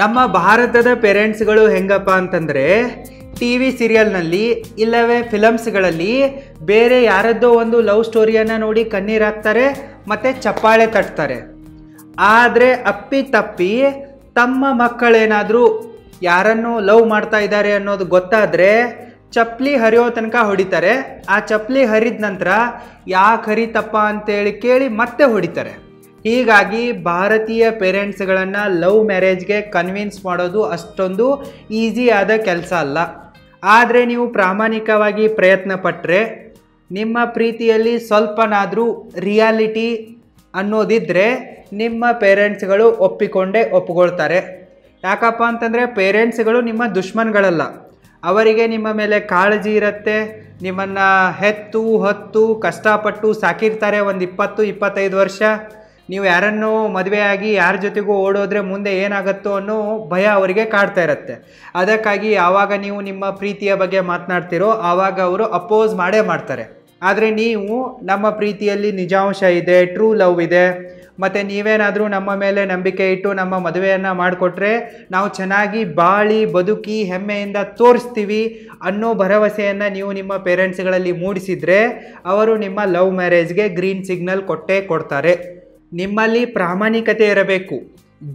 ನಮ್ಮ ಭಾರತದ ಪೇರೆಂಟ್ಸ್ಗಳು ಹೆಂಗಪ್ಪ ಅಂತಂದರೆ ಟಿ ವಿ ಸೀರಿಯಲ್ನಲ್ಲಿ ಇಲ್ಲವೇ ಫಿಲಮ್ಸ್ಗಳಲ್ಲಿ ಬೇರೆ ಯಾರದ್ದೋ ಒಂದು ಲವ್ ಸ್ಟೋರಿಯನ್ನು ನೋಡಿ ಕಣ್ಣೀರು ಹಾಕ್ತಾರೆ ಮತ್ತು ಚಪ್ಪಾಳೆ ತಟ್ತಾರೆ. ಆದರೆ ಅಪ್ಪಿ ತಪ್ಪಿ ತಮ್ಮ ಮಕ್ಕಳೇನಾದರೂ ಯಾರನ್ನು ಲವ್ ಮಾಡ್ತಾ ಇದ್ದಾರೆ ಅನ್ನೋದು ಗೊತ್ತಾದರೆ ಚಪ್ಪಲಿ ಹರಿಯೋ ತನಕ ಹೊಡಿತಾರೆ. ಆ ಚಪ್ಪಲಿ ಹರಿದ ನಂತರ ಯಾಕೆ ಹರಿತಪ್ಪ ಅಂತೇಳಿ ಕೇಳಿ ಮತ್ತೆ ಹೊಡಿತಾರೆ. ಹೀಗಾಗಿ ಭಾರತೀಯ ಪೇರೆಂಟ್ಸ್ಗಳನ್ನು ಲವ್ ಮ್ಯಾರೇಜ್ಗೆ ಕನ್ವಿನ್ಸ್ ಮಾಡೋದು ಅಷ್ಟೊಂದು ಈಸಿ ಆದ ಕೆಲಸ ಅಲ್ಲ. ಆದರೆ ನೀವು ಪ್ರಾಮಾಣಿಕವಾಗಿ ಪ್ರಯತ್ನ ಪಟ್ಟರೆ ನಿಮ್ಮ ಪ್ರೀತಿಯಲ್ಲಿ ಸ್ವಲ್ಪನಾದರೂ ರಿಯಾಲಿಟಿ ಅನ್ನೋದಿದ್ದರೆ ನಿಮ್ಮ ಪೇರೆಂಟ್ಸ್ಗಳು ಒಪ್ಪಿಕೊಳ್ತಾರೆ. ಯಾಕಪ್ಪ ಅಂತಂದರೆ ಪೇರೆಂಟ್ಸ್ಗಳು ನಿಮ್ಮ ದುಶ್ಮನ್ಗಳಲ್ಲ. ಅವರಿಗೆ ನಿಮ್ಮ ಮೇಲೆ ಕಾಳಜಿ ಇರುತ್ತೆ. ನಿಮ್ಮನ್ನು ಹೆತ್ತು ಹೊತ್ತು ಕಷ್ಟಪಟ್ಟು ಸಾಕಿರ್ತಾರೆ ಒಂದು 20-25 ವರ್ಷ. ನೀವು ಯಾರನ್ನೋ ಮದುವೆಯಾಗಿ ಯಾರ ಜೊತೆಗೂ ಓಡೋದ್ರೆ ಮುಂದೆ ಏನಾಗುತ್ತೋ ಅನ್ನೋ ಭಯ ಅವರಿಗೆ ಕಾಡ್ತಾ ಇರುತ್ತೆ. ಅದಕ್ಕಾಗಿ ಯಾವಾಗ ನೀವು ನಿಮ್ಮ ಪ್ರೀತಿಯ ಬಗ್ಗೆ ಮಾತನಾಡ್ತಿರೋ ಆವಾಗ ಅವರು ಅಪೋಸ್ ಮಾಡ್ತಾರೆ. ಆದರೆ ನೀವು ನಮ್ಮ ಪ್ರೀತಿಯಲ್ಲಿ ನಿಜಾಂಶ ಇದೆ, ಟ್ರೂ ಲವ್ ಇದೆ, ಮತ್ತು ನೀವೇನಾದರೂ ನಮ್ಮ ಮೇಲೆ ನಂಬಿಕೆ ಇಟ್ಟು ನಮ್ಮ ಮದುವೆಯನ್ನು ಮಾಡಿಕೊಟ್ರೆ ನಾವು ಚೆನ್ನಾಗಿ ಬಾಳಿ ಬದುಕಿ ಹೆಮ್ಮೆಯಿಂದ ತೋರಿಸ್ತೀವಿ ಅನ್ನೋ ಭರವಸೆಯನ್ನು ನೀವು ನಿಮ್ಮ ಪೇರೆಂಟ್ಸ್ಗಳಲ್ಲಿ ಮೂಡಿಸಿದರೆ ಅವರು ನಿಮ್ಮ ಲವ್ ಮ್ಯಾರೇಜ್ಗೆ ಗ್ರೀನ್ ಸಿಗ್ನಲ್ ಕೊಡ್ತಾರೆ. ನಿಮ್ಮಲ್ಲಿ ಪ್ರಾಮಾಣಿಕತೆ ಇರಬೇಕು,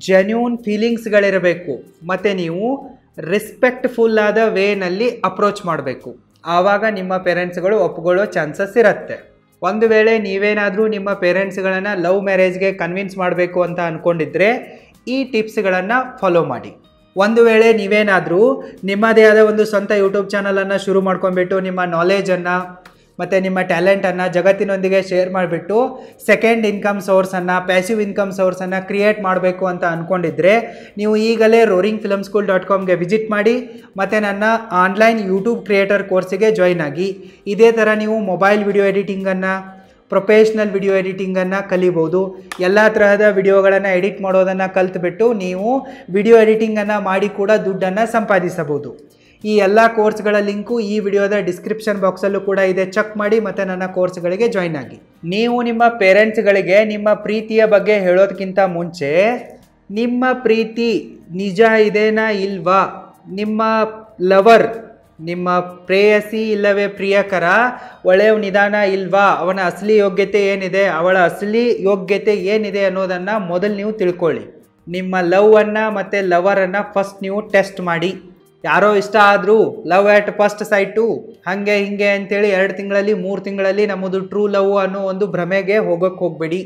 ಜೆನ್ಯೂನ್ ಫೀಲಿಂಗ್ಸ್ಗಳಿರಬೇಕು, ಮತ್ತು ನೀವು ರೆಸ್ಪೆಕ್ಟ್ಫುಲ್ ಆದ ವೇನಲ್ಲಿ ಅಪ್ರೋಚ್ ಮಾಡಬೇಕು. ಆವಾಗ ನಿಮ್ಮ ಪೇರೆಂಟ್ಸ್ಗಳು ಒಪ್ಕೊಳ್ಳೋ ಚಾನ್ಸಸ್ ಇರುತ್ತೆ. ಒಂದು ವೇಳೆ ನೀವೇನಾದರೂ ನಿಮ್ಮ ಪೇರೆಂಟ್ಸ್ಗಳನ್ನು ಲವ್ ಮ್ಯಾರೇಜ್ಗೆ ಕನ್ವಿನ್ಸ್ ಮಾಡಬೇಕು ಅಂತ ಅಂದ್ಕೊಂಡಿದ್ರೆ ಈ ಟಿಪ್ಸ್ಗಳನ್ನು ಫಾಲೋ ಮಾಡಿ. ಒಂದು ವೇಳೆ ನೀವೇನಾದರೂ ನಿಮ್ಮದೇ ಆದ ಒಂದು ಸ್ವಂತ ಯೂಟ್ಯೂಬ್ ಚಾನಲನ್ನು ಶುರು ಮಾಡ್ಕೊಂಡ್ಬಿಟ್ಟು ನಿಮ್ಮ ನಾಲೆಜನ್ನು ಮತ್ತು ನಿಮ್ಮ ಟ್ಯಾಲೆಂಟನ್ನು ಜಗತ್ತಿನೊಂದಿಗೆ ಶೇರ್ ಮಾಡಿಬಿಟ್ಟು ಸೆಕೆಂಡ್ ಇನ್ಕಮ್ ಸೋರ್ಸನ್ನು, ಪ್ಯಾಸಿವ್ ಇನ್ಕಮ್ ಸೋರ್ಸನ್ನು ಕ್ರಿಯೇಟ್ ಮಾಡಬೇಕು ಅಂತ ಅಂದ್ಕೊಂಡಿದ್ರೆ ನೀವು ಈಗಲೇ roaringfilmschool.comಗೆ ವಿಸಿಟ್ ಮಾಡಿ ಮತ್ತು ನನ್ನ ಆನ್ಲೈನ್ ಯೂಟ್ಯೂಬ್ ಕ್ರಿಯೇಟರ್ ಕೋರ್ಸಿಗೆ ಜಾಯ್ನ್ ಆಗಿ. ಇದೇ ಥರ ನೀವು ಮೊಬೈಲ್ ವಿಡಿಯೋ ಎಡಿಟಿಂಗನ್ನು, ಪ್ರೊಫೆಷ್ನಲ್ ವಿಡಿಯೋ ಎಡಿಟಿಂಗನ್ನು ಕಲಿಬೋದು. ಎಲ್ಲ ತರಹದ ವಿಡಿಯೋಗಳನ್ನು ಎಡಿಟ್ ಮಾಡೋದನ್ನು ಕಲಿತ್ಬಿಟ್ಟು ನೀವು ವಿಡಿಯೋ ಎಡಿಟಿಂಗನ್ನು ಮಾಡಿ ಕೂಡ ದುಡ್ಡನ್ನು ಸಂಪಾದಿಸಬಹುದು. ಈ ಎಲ್ಲ ಕೋರ್ಸ್ಗಳ ಲಿಂಕು ಈ ವಿಡಿಯೋದ ಡಿಸ್ಕ್ರಿಪ್ಷನ್ ಬಾಕ್ಸಲ್ಲೂ ಕೂಡ ಇದೆ. ಚೆಕ್ ಮಾಡಿ ಮತ್ತು ನನ್ನ ಕೋರ್ಸ್ಗಳಿಗೆ ಜಾಯ್ನ್ ಆಗಿ. ನೀವು ನಿಮ್ಮ ಪೇರೆಂಟ್ಸ್ಗಳಿಗೆ ನಿಮ್ಮ ಪ್ರೀತಿಯ ಬಗ್ಗೆ ಹೇಳೋದಕ್ಕಿಂತ ಮುಂಚೆ ನಿಮ್ಮ ಪ್ರೀತಿ ನಿಜ ಇದೆನಾ ಇಲ್ವಾ, ನಿಮ್ಮ ಲವರ್, ನಿಮ್ಮ ಪ್ರೇಯಸಿ ಇಲ್ಲವೇ ಪ್ರಿಯಕರ ಒಳ್ಳೆಯವನಿದಾನ ಇಲ್ವಾ, ಅವನ ಅಸಲಿ ಯೋಗ್ಯತೆ ಏನಿದೆ, ಅವಳ ಅಸಲಿ ಯೋಗ್ಯತೆ ಏನಿದೆ ಅನ್ನೋದನ್ನು ಮೊದಲು ನೀವು ತಿಳ್ಕೊಳ್ಳಿ. ನಿಮ್ಮ ಲವ್ವನ್ನು ಮತ್ತು ಲವರನ್ನು ಫಸ್ಟ್ ನೀವು ಟೆಸ್ಟ್ ಮಾಡಿ. ಯಾರೋ ಇಷ್ಟ ಆದರೂ ಲವ್ ಆ್ಯಟ್ ಫಸ್ಟ್ ಸೈಟು ಹಾಗೆ ಹೀಗೆ ಅಂತೇಳಿ 2 ತಿಂಗಳಲ್ಲಿ 3 ತಿಂಗಳಲ್ಲಿ ನಮ್ಮದು ಟ್ರೂ ಲವ್ ಅನ್ನೋ ಒಂದು ಭ್ರಮೆಗೆ ಹೋಗಬೇಡಿ.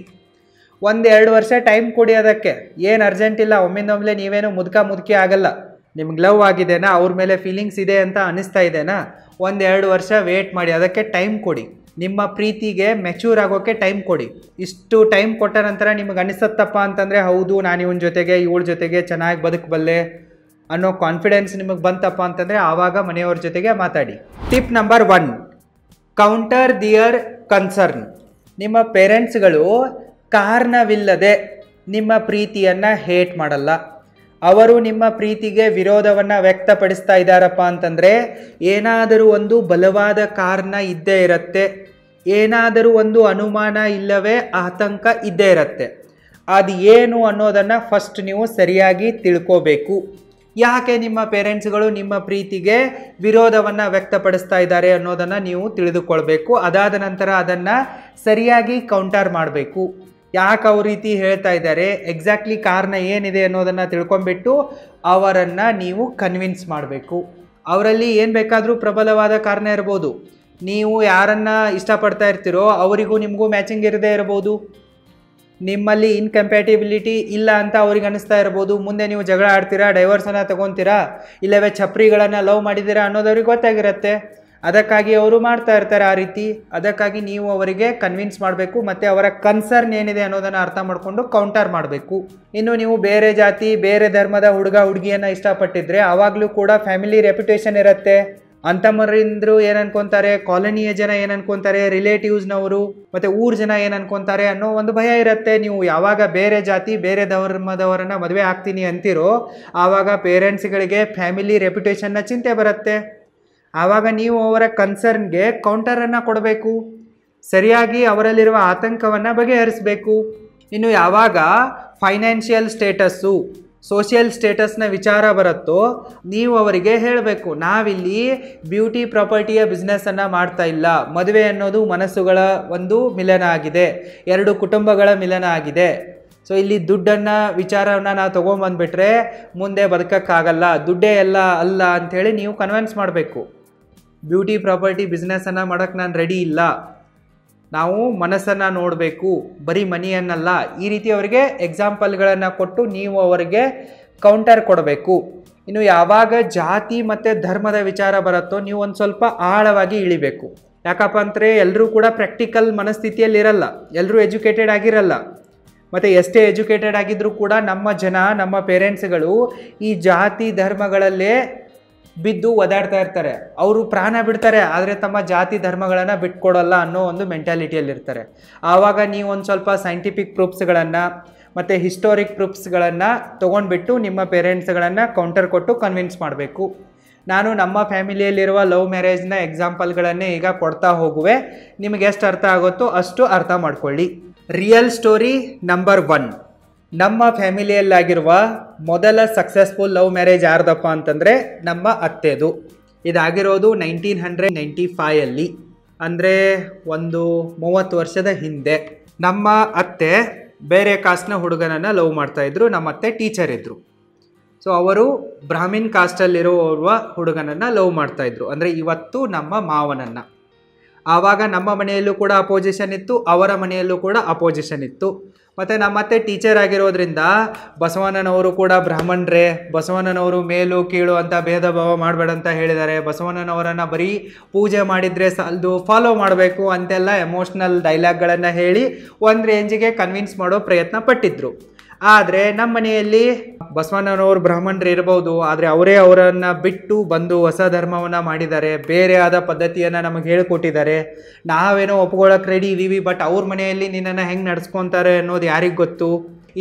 1-2 ವರ್ಷ ಟೈಮ್ ಕೊಡಿ. ಅದಕ್ಕೆ ಏನು ಅರ್ಜೆಂಟ್ ಇಲ್ಲ. ಒಮ್ಮಿಂದೊಮ್ಮೆ ನೀವೇನು ಮುದುಕಿ ಆಗಲ್ಲ. ನಿಮ್ಗೆ ಲವ್ ಆಗಿದೆನಾ, ಅವ್ರ ಮೇಲೆ ಫೀಲಿಂಗ್ಸ್ ಇದೆ ಅಂತ ಅನಿಸ್ತಾ ಇದೆನಾ, 1-2 ವರ್ಷ ವೇಟ್ ಮಾಡಿ. ಅದಕ್ಕೆ ಟೈಮ್ ಕೊಡಿ. ನಿಮ್ಮ ಪ್ರೀತಿಗೆ ಮೆಚ್ಯೂರ್ ಆಗೋಕ್ಕೆ ಟೈಮ್ ಕೊಡಿ. ಇಷ್ಟು ಟೈಮ್ ಕೊಟ್ಟ ನಂತರ ನಿಮಗೆ ಅನಿಸತ್ತಪ್ಪ ಅಂತಂದರೆ ಹೌದು ನಾನು ಇವಳ ಜೊತೆಗೆ ಚೆನ್ನಾಗಿ ಬದುಕಬಲ್ಲೆ ಅನ್ನೋ ಕಾನ್ಫಿಡೆನ್ಸ್ ನಿಮಗೆ ಬಂತಪ್ಪ ಅಂತಂದರೆ ಆವಾಗ ಮನೆಯವ್ರ ಜೊತೆಗೆ ಮಾತಾಡಿ. Tip number 1, counter their concern. ನಿಮ್ಮ ಪೇರೆಂಟ್ಸ್ಗಳು ಕಾರಣವಿಲ್ಲದೆ ನಿಮ್ಮ ಪ್ರೀತಿಯನ್ನು ಹೇಟ್ ಮಾಡಲ್ಲ. ಅವರು ನಿಮ್ಮ ಪ್ರೀತಿಗೆ ವಿರೋಧವನ್ನು ವ್ಯಕ್ತಪಡಿಸ್ತಾ ಇದ್ದಾರಪ್ಪ ಅಂತಂದರೆ ಏನಾದರೂ ಒಂದು ಬಲವಾದ ಕಾರಣ ಇದ್ದೇ ಇರುತ್ತೆ, ಏನಾದರೂ ಒಂದು ಅನುಮಾನ ಇಲ್ಲವೇ ಆತಂಕ ಇದ್ದೇ ಇರುತ್ತೆ. ಅದು ಏನು ಅನ್ನೋದನ್ನು ಫಸ್ಟ್ ನೀವು ಸರಿಯಾಗಿ ತಿಳ್ಕೋಬೇಕು. ಯಾಕೆ ನಿಮ್ಮ ಪೇರೆಂಟ್ಸ್ಗಳು ನಿಮ್ಮ ಪ್ರೀತಿಗೆ ವಿರೋಧವನ್ನು ವ್ಯಕ್ತಪಡಿಸ್ತಾ ಇದ್ದಾರೆ ಅನ್ನೋದನ್ನು ನೀವು ತಿಳಿದುಕೊಳ್ಬೇಕು. ಅದಾದ ನಂತರ ಅದನ್ನು ಸರಿಯಾಗಿ ಕೌಂಟರ್ ಮಾಡಬೇಕು. ಯಾಕೆ ಅವ್ರ ರೀತಿ ಹೇಳ್ತಾ ಇದ್ದಾರೆ, ಎಕ್ಸಾಕ್ಟ್ಲಿ ಕಾರಣ ಏನಿದೆ ಅನ್ನೋದನ್ನು ತಿಳ್ಕೊಂಬಿಟ್ಟು ಅವರನ್ನು ನೀವು ಕನ್ವಿನ್ಸ್ ಮಾಡಬೇಕು. ಅವರಲ್ಲಿ ಏನು ಬೇಕಾದರೂ ಪ್ರಬಲವಾದ ಕಾರಣ ಇರ್ಬೋದು. ನೀವು ಯಾರನ್ನು ಇಷ್ಟಪಡ್ತಾ ಇರ್ತೀರೋ ಅವರಿಗೂ ನಿಮಗೂ ಮ್ಯಾಚಿಂಗ್ ಇರದೇ ಇರ್ಬೋದು. ನಿಮ್ಮಲ್ಲಿ ಇನ್ಕಂಪ್ಯಾಟಿಬಿಲಿಟಿ ಇಲ್ಲ ಅಂತ ಅವ್ರಿಗೆ ಅನಿಸ್ತಾ ಇರ್ಬೋದು. ಮುಂದೆ ನೀವು ಜಗಳ ಆಡ್ತೀರಾ, ಡೈವರ್ಸನ್ನು ತಗೊತೀರಾ, ಇಲ್ಲವೇ ಛಪ್ರಿಗಳನ್ನು ಲವ್ ಮಾಡಿದ್ದೀರಾ ಅನ್ನೋದವ್ರಿಗೆ ಗೊತ್ತಾಗಿರುತ್ತೆ. ಅದಕ್ಕಾಗಿ ಅವರು ಮಾಡ್ತಾ ಇರ್ತಾರೆ ಆ ರೀತಿ. ಅದಕ್ಕಾಗಿ ನೀವು ಅವರಿಗೆ ಕನ್ವಿನ್ಸ್ ಮಾಡಬೇಕು ಮತ್ತು ಅವರ ಕನ್ಸರ್ನ್ ಏನಿದೆ ಅನ್ನೋದನ್ನು ಅರ್ಥ ಮಾಡಿಕೊಂಡು ಕೌಂಟರ್ ಮಾಡಬೇಕು. ಇನ್ನು ನೀವು ಬೇರೆ ಜಾತಿ ಬೇರೆ ಧರ್ಮದ ಹುಡುಗಿಯನ್ನು ಇಷ್ಟಪಟ್ಟಿದ್ರೆ ಆವಾಗಲೂ ಕೂಡ ಫ್ಯಾಮಿಲಿ ರೆಪ್ಯುಟೇಷನ್ ಇರುತ್ತೆ. ಅಂತಮರಿಂದ್ರು ಏನು ಅನ್ಕೊತಾರೆ, ಕಾಲೋನಿಯ ಜನ ಏನು ಅನ್ಕೊತಾರೆ, ರಿಲೇಟಿವ್ಸ್ನವರು ಮತ್ತು ಊರ ಜನ ಏನು ಅನ್ಕೊತಾರೆ ಅನ್ನೋ ಒಂದು ಭಯ ಇರುತ್ತೆ. ನೀವು ಯಾವಾಗ ಬೇರೆ ಜಾತಿ ಬೇರೆ ಧರ್ಮದವರನ್ನು ಮದುವೆ ಆಗ್ತೀನಿ ಅಂತೀರೋ ಆವಾಗ ಪೇರೆಂಟ್ಸ್ಗಳಿಗೆ ಫ್ಯಾಮಿಲಿ ರೆಪ್ಯುಟೇಷನ್ನ ಚಿಂತೆ ಬರುತ್ತೆ. ಆವಾಗ ನೀವು ಅವರ ಕನ್ಸರ್ನ್ಗೆ ಕೌಂಟರನ್ನು ಕೊಡಬೇಕು. ಸರಿಯಾಗಿ ಅವರಲ್ಲಿರುವ ಆತಂಕವನ್ನು ಬಗೆಹರಿಸಬೇಕು. ಇನ್ನು ಯಾವಾಗ ಫೈನಾನ್ಷಿಯಲ್ ಸ್ಟೇಟಸ್ಸು, ಸೋಷಿಯಲ್ ಸ್ಟೇಟಸ್ನ ವಿಚಾರ ಬರುತ್ತೋ ನೀವು ಅವರಿಗೆ ಹೇಳಬೇಕು, ನಾವಿಲ್ಲಿ ಬ್ಯೂಟಿ ಪ್ರಾಪರ್ಟಿಯ ಬಿಸ್ನೆಸ್ಸನ್ನು ಮಾಡ್ತಾ ಇಲ್ಲ, ಮದುವೆ ಅನ್ನೋದು ಮನಸ್ಸುಗಳ ಒಂದು ಮಿಲನ ಆಗಿದೆ, ಎರಡು ಕುಟುಂಬಗಳ ಮಿಲನ ಆಗಿದೆ. ಸೊ ಇಲ್ಲಿ ದುಡ್ಡನ್ನು ವಿಚಾರವನ್ನು ನಾವು ತೊಗೊಂಬಂದುಬಿಟ್ರೆ ಮುಂದೆ ಬದುಕೋಕ್ಕಾಗಲ್ಲ, ದುಡ್ಡೇ ಎಲ್ಲ ಅಲ್ಲ ಅಂಥೇಳಿ ನೀವು ಕನ್ವಿನ್ಸ್ ಮಾಡಬೇಕು. ಬ್ಯೂಟಿ ಪ್ರಾಪರ್ಟಿ ಬಿಸ್ನೆಸ್ಸನ್ನು ಮಾಡೋಕ್ಕೆ ನಾನು ರೆಡಿ ಇಲ್ಲ, ನಾವು ಮನಸ್ಸನ್ನು ನೋಡಬೇಕು, ಬರೀ ಮನಿಯನ್ನಲ್ಲ. ಈ ರೀತಿ ಅವರಿಗೆ ಎಕ್ಸಾಂಪಲ್ಗಳನ್ನು ಕೊಟ್ಟು ನೀವು ಅವರಿಗೆ ಕೌಂಟರ್ ಕೊಡಬೇಕು. ಇನ್ನು ಯಾವಾಗ ಜಾತಿ ಮತ್ತು ಧರ್ಮದ ವಿಚಾರ ಬರುತ್ತೋ ನೀವು ಒಂದು ಸ್ವಲ್ಪ ಆಳವಾಗಿ ಇಳಿಬೇಕು. ಯಾಕಪ್ಪ ಅಂದರೆ ಎಲ್ಲರೂ ಕೂಡ ಪ್ರಾಕ್ಟಿಕಲ್ ಮನಸ್ಥಿತಿಯಲ್ಲಿ ಇರಲ್ಲ, ಎಲ್ಲರೂ ಎಜುಕೇಟೆಡ್ ಆಗಿರಲ್ಲ. ಮತ್ತು ಎಷ್ಟೇ ಎಜುಕೇಟೆಡ್ ಆಗಿದ್ದರೂ ಕೂಡ ನಮ್ಮ ಪೇರೆಂಟ್ಸ್ಗಳು ಈ ಜಾತಿ ಧರ್ಮಗಳಲ್ಲೇ ಬಿದ್ದು ಒದಾಡ್ತಾ ಇರ್ತಾರೆ. ಅವರು ಪ್ರಾಣ ಬಿಡ್ತಾರೆ, ಆದರೆ ತಮ್ಮ ಜಾತಿ ಧರ್ಮಗಳನ್ನು ಬಿಟ್ಕೊಡಲ್ಲ ಅನ್ನೋ ಒಂದು ಮೆಂಟಾಲಿಟಿಯಲ್ಲಿರ್ತಾರೆ. ಆವಾಗ ನೀವು ಒಂದು ಸ್ವಲ್ಪ ಸೈಂಟಿಫಿಕ್ ಪ್ರೂಫ್ಸ್ಗಳನ್ನು ಮತ್ತು ಹಿಸ್ಟೋರಿಕ್ ಪ್ರೂಫ್ಸ್ಗಳನ್ನು ತೊಗೊಂಡ್ಬಿಟ್ಟು ನಿಮ್ಮ ಪೇರೆಂಟ್ಸ್ಗಳನ್ನು ಕೌಂಟರ್ ಕೊಟ್ಟು ಕನ್ವಿನ್ಸ್ ಮಾಡಬೇಕು. ನಾನು ನಮ್ಮ ಫ್ಯಾಮಿಲಿಯಲ್ಲಿರುವ ಲವ್ ಮ್ಯಾರೇಜ್ನ ಎಕ್ಸಾಂಪಲ್ಗಳನ್ನೇ ಈಗ ಕೊಡ್ತಾ ಹೋಗುವೆ, ನಿಮಗೆ ಎಷ್ಟು ಅರ್ಥ ಆಗುತ್ತೋ ಅಷ್ಟು ಅರ್ಥ ಮಾಡ್ಕೊಳ್ಳಿ. Real story number 1. ನಮ್ಮ ಫ್ಯಾಮಿಲಿಯಲ್ಲಾಗಿರುವ ಮೊದಲ ಸಕ್ಸಸ್ಫುಲ್ ಲವ್ ಮ್ಯಾರೇಜ್ ಯಾರ್ದಪ್ಪ ಅಂತಂದರೆ ನಮ್ಮ ಅತ್ತೆದು. ಇದಾಗಿರೋದು 1995 ಅಂದರೆ ಒಂದು 30 ವರ್ಷದ ಹಿಂದೆ. ನಮ್ಮ ಅತ್ತೆ ಬೇರೆ ಕಾಸ್ಟ್ನ ಹುಡುಗನನ್ನು ಲವ್ ಮಾಡ್ತಾಯಿದ್ರು. ನಮ್ಮ ಅತ್ತೆ ಟೀಚರ್ ಇದ್ದರು. ಸೊ ಅವರು ಬ್ರಾಹ್ಮಿನ್ ಕಾಸ್ಟಲ್ಲಿರುವ ಹುಡುಗನನ್ನು ಲವ್ ಮಾಡ್ತಾಯಿದ್ರು, ಅಂದರೆ ಇವತ್ತು ನಮ್ಮ ಮಾವನನ್ನು. ಆವಾಗ ನಮ್ಮ ಮನೆಯಲ್ಲೂ ಕೂಡ ಅಪೋಸಿಷನ್ ಇತ್ತು, ಅವರ ಮನೆಯಲ್ಲೂ ಕೂಡ ಅಪೋಸಿಷನ್ ಇತ್ತು. ಮತ್ತು ನಮ್ಮತ್ತೆ ಟೀಚರ್ ಆಗಿರೋದ್ರಿಂದ ಬಸವಣ್ಣನವರು ಕೂಡ ಬ್ರಾಹ್ಮಣರೇ, ಬಸವಣ್ಣನವರು ಮೇಲು ಕೀಳು ಅಂತ ಭೇದ ಭಾವ ಮಾಡಬೇಡ ಅಂತ ಹೇಳಿದ್ದಾರೆ, ಬಸವಣ್ಣನವರನ್ನು ಬರೀ ಪೂಜೆ ಮಾಡಿದರೆ ಸಾಲದು, ಫಾಲೋ ಮಾಡಬೇಕು ಅಂತೆಲ್ಲ ಎಮೋಷ್ನಲ್ ಡೈಲಾಗ್ಗಳನ್ನು ಹೇಳಿ ಒಂದು ರೇಂಜಿಗೆ ಕನ್ವಿನ್ಸ್ ಮಾಡೋ ಪ್ರಯತ್ನ ಪಟ್ಟಿದ್ರು. ಆದರೆ ನಮ್ಮ ಮನೆಯಲ್ಲಿ ಬಸವಣ್ಣನವರು ಬ್ರಾಹ್ಮಣರು ಇರ್ಬೋದು, ಆದರೆ ಅವರನ್ನು ಬಿಟ್ಟು ಬಂದು ಹೊಸ ಧರ್ಮವನ್ನು ಮಾಡಿದ್ದಾರೆ, ಬೇರೆ ಆದ ಪದ್ಧತಿಯನ್ನು ನಮಗೆ ಹೇಳಿಕೊಟ್ಟಿದ್ದಾರೆ. ನಾವೇನೋ ಒಪ್ಕೊಳ್ಳೋಕೆ ರೆಡಿ ಇದ್ದೀವಿ, ಬಟ್ ಅವ್ರ ಮನೆಯಲ್ಲಿ ನಿನ್ನನ್ನು ಹೆಂಗೆ ನಡೆಸ್ಕೊತಾರೆ ಅನ್ನೋದು ಯಾರಿಗೆ ಗೊತ್ತು.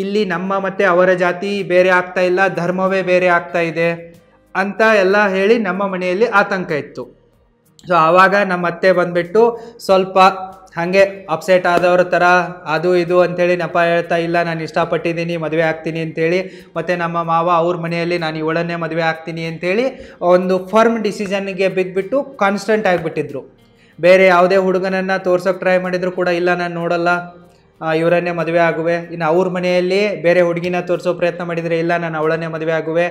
ಇಲ್ಲಿ ನಮ್ಮ ಮತ್ತು ಅವರ ಜಾತಿ ಬೇರೆ ಆಗ್ತಾ ಇಲ್ಲ, ಧರ್ಮವೇ ಬೇರೆ ಆಗ್ತಾ ಇದೆ ಅಂತ ಎಲ್ಲ ಹೇಳಿ ನಮ್ಮ ಮನೆಯಲ್ಲಿ ಆತಂಕ ಇತ್ತು. ಸೊ ಆವಾಗ ನಮ್ಮ ಅತ್ತೆ ಬಂದುಬಿಟ್ಟು ಸ್ವಲ್ಪ ಹಾಗೆ ಅಪ್ಸೆಟ್ ಆದವ್ರ ಥರ ಅದು ಇದು ಅಂಥೇಳಿ ನೆಪ ಹೇಳ್ತಾ, ಇಲ್ಲ ನಾನು ಇಷ್ಟಪಟ್ಟಿದ್ದೀನಿ, ಮದುವೆ ಆಗ್ತೀನಿ ಅಂಥೇಳಿ. ಮತ್ತು ನಮ್ಮ ಮಾವ ಅವ್ರ ಮನೆಯಲ್ಲಿ ನಾನು ಇವಳನ್ನೇ ಮದುವೆ ಆಗ್ತೀನಿ ಅಂಥೇಳಿ ಒಂದು ಫರ್ಮ್ ಡಿಸಿಷನ್ಗೆ ಬಿದ್ದುಬಿಟ್ಟು ಕಾನ್ಸ್ಟೆಂಟ್ ಆಗಿಬಿಟ್ಟಿದ್ರು. ಬೇರೆ ಯಾವುದೇ ಹುಡುಗನನ್ನು ತೋರ್ಸೋಕೆ ಟ್ರೈ ಮಾಡಿದ್ರು ಕೂಡ ಇಲ್ಲ ನಾನು ನೋಡಲ್ಲ, ಇವರನ್ನೇ ಮದುವೆ ಆಗುವೆ. ಇನ್ನು ಅವ್ರ ಮನೆಯಲ್ಲಿ ಬೇರೆ ಹುಡುಗಿನ ತೋರಿಸೋ ಪ್ರಯತ್ನ ಮಾಡಿದರೆ ಇಲ್ಲ ನಾನು ಅವಳನ್ನೇ ಮದುವೆ ಆಗುವೆ,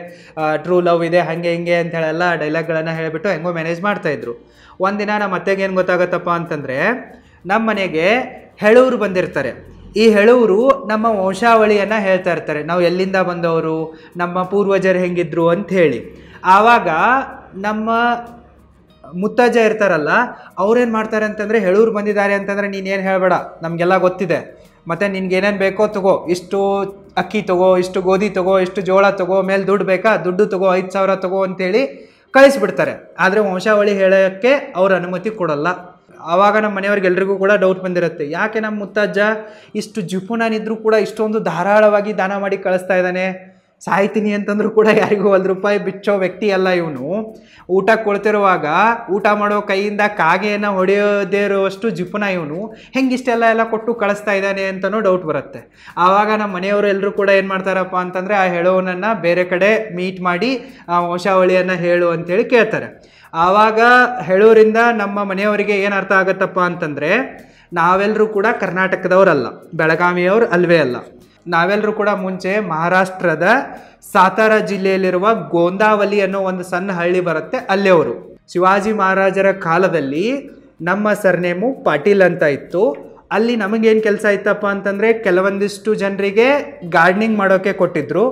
ಟ್ರೂ ಲವ್ ಇದೆ, ಹಾಗೆ ಹಿಂಗೆ ಅಂಥೇಳೆಲ್ಲ ಡೈಲಾಗ್ಗಳನ್ನು ಹೇಳಿಬಿಟ್ಟು ಹೆಂಗೋ ಮ್ಯಾನೇಜ್ ಮಾಡ್ತಾಯಿದ್ರು. ಒಂದಿನ ನಮ್ಮ ಅತ್ತೆಗೆ ಏನು ಗೊತ್ತಾಗತ್ತಪ್ಪ ಅಂತಂದರೆ, ನಮ್ಮ ಮನೆಗೆ ಹೆಳೂರು ಬಂದಿರ್ತಾರೆ. ಈ ಹೆಳೂರು ನಮ್ಮ ವಂಶಾವಳಿಯನ್ನು ಹೇಳ್ತಾ ಇರ್ತಾರೆ, ನಾವು ಎಲ್ಲಿಂದ ಬಂದವರು, ನಮ್ಮ ಪೂರ್ವಜರು ಹೆಂಗಿದ್ರು ಅಂಥೇಳಿ. ಆವಾಗ ನಮ್ಮ ಮುತ್ತಜ್ಜ ಇರ್ತಾರಲ್ಲ, ಅವ್ರೇನು ಮಾಡ್ತಾರೆ ಅಂತಂದರೆ, ಹೆಳೂರು ಬಂದಿದ್ದಾರೆ ಅಂತಂದರೆ ನೀನೇನು ಹೇಳಬೇಡ, ನಮಗೆಲ್ಲ ಗೊತ್ತಿದೆ, ಮತ್ತು ನಿನ್ಗೇನೇನು ಬೇಕೋ ತಗೋ, ಇಷ್ಟು ಅಕ್ಕಿ ತಗೋ, ಇಷ್ಟು ಗೋಧಿ ತಗೋ, ಇಷ್ಟು ಜೋಳ ತಗೋ, ಮೇಲೆ ದುಡ್ಡು ಬೇಕಾ, ದುಡ್ಡು ತಗೋ, 5,000 ತಗೋ ಅಂಥೇಳಿ ಕಳಿಸ್ಬಿಡ್ತಾರೆ. ಆದರೆ ವಂಶಾವಳಿ ಹೇಳೋಕ್ಕೆ ಅವ್ರ ಅನುಮತಿ ಕೊಡಲ್ಲ. ಆವಾಗ ನಮ್ಮ ಮನೆಯವ್ರಿಗೆಲ್ರಿಗೂ ಕೂಡ ಡೌಟ್ ಬಂದಿರುತ್ತೆ, ಯಾಕೆ ನಮ್ಮ ಮುತ್ತಜ್ಜ ಇಷ್ಟು ಜಿಪುಣನಿದ್ರೂ ಕೂಡ ಇಷ್ಟೊಂದು ಧಾರಾಳವಾಗಿ ದಾನ ಮಾಡಿ ಕಳಿಸ್ತಾ ಇದ್ದಾನೆ, ಸಾಯ್ತೀನಿ ಅಂತಂದ್ರೂ ಕೂಡ ಯಾರಿಗೂ ₹1 ಬಿಚ್ಚೋ ವ್ಯಕ್ತಿ ಅಲ್ಲ ಇವನು. ಊಟ ಕೊಳ್ತಿರುವಾಗ ಊಟ ಮಾಡೋ ಕೈಯಿಂದ ಕಾಗೆಯನ್ನು ಹೊಡೆಯೋದೇ ಇರುವಷ್ಟು ಜಿಪುಣ ಇವನು, ಹೆಂಗಿಷ್ಟೆಲ್ಲ ಕೊಟ್ಟು ಕಳಿಸ್ತಾ ಇದ್ದಾನೆ ಅಂತಲೂ ಡೌಟ್ ಬರುತ್ತೆ. ಆವಾಗ ನಮ್ಮ ಮನೆಯವರು ಎಲ್ಲರೂ ಕೂಡ ಏನು ಮಾಡ್ತಾರಪ್ಪ ಅಂತಂದರೆ, ಆ ಹೇಳೋನನ್ನು ಬೇರೆ ಕಡೆ ಮೀಟ್ ಮಾಡಿ ಆ ವಂಶಾವಳಿಯನ್ನು ಹೇಳು ಅಂಥೇಳಿ ಕೇಳ್ತಾರೆ. ಆವಾಗ ಹೇಳೋರಿಂದ ನಮ್ಮ ಮನೆಯವರಿಗೆ ಏನು ಅರ್ಥ ಆಗುತ್ತಪ್ಪ ಅಂತಂದರೆ, ನಾವೆಲ್ಲರೂ ಕೂಡ ಕರ್ನಾಟಕದವರಲ್ಲ, ಬೆಳಗಾವಿಯವರು ಅಲ್ವೇ ಅಲ್ಲ. ನಾವೆಲ್ಲರೂ ಕೂಡ ಮುಂಚೆ ಮಹಾರಾಷ್ಟ್ರದ ಸಾತಾರಾ ಜಿಲ್ಲೆಯಲ್ಲಿರುವ ಗೋಂದಾವಲಿ ಅನ್ನೋ ಒಂದು ಸಣ್ಣ ಹಳ್ಳಿ ಬರುತ್ತೆ, ಅಲ್ಲೆಯವರು. ಶಿವಾಜಿ ಮಹಾರಾಜರ ಕಾಲದಲ್ಲಿ ನಮ್ಮ ಸರ್ನೇಮು ಪಾಟೀಲ್ ಅಂತ ಇತ್ತು. ಅಲ್ಲಿ ನಮಗೇನು ಕೆಲಸ ಇತ್ತಪ್ಪ ಅಂತಂದರೆ, ಕೆಲವೊಂದಿಷ್ಟು ಜನರಿಗೆ ಗಾರ್ಡನಿಂಗ್ ಮಾಡೋಕ್ಕೆ ಕೊಟ್ಟಿದ್ದರು,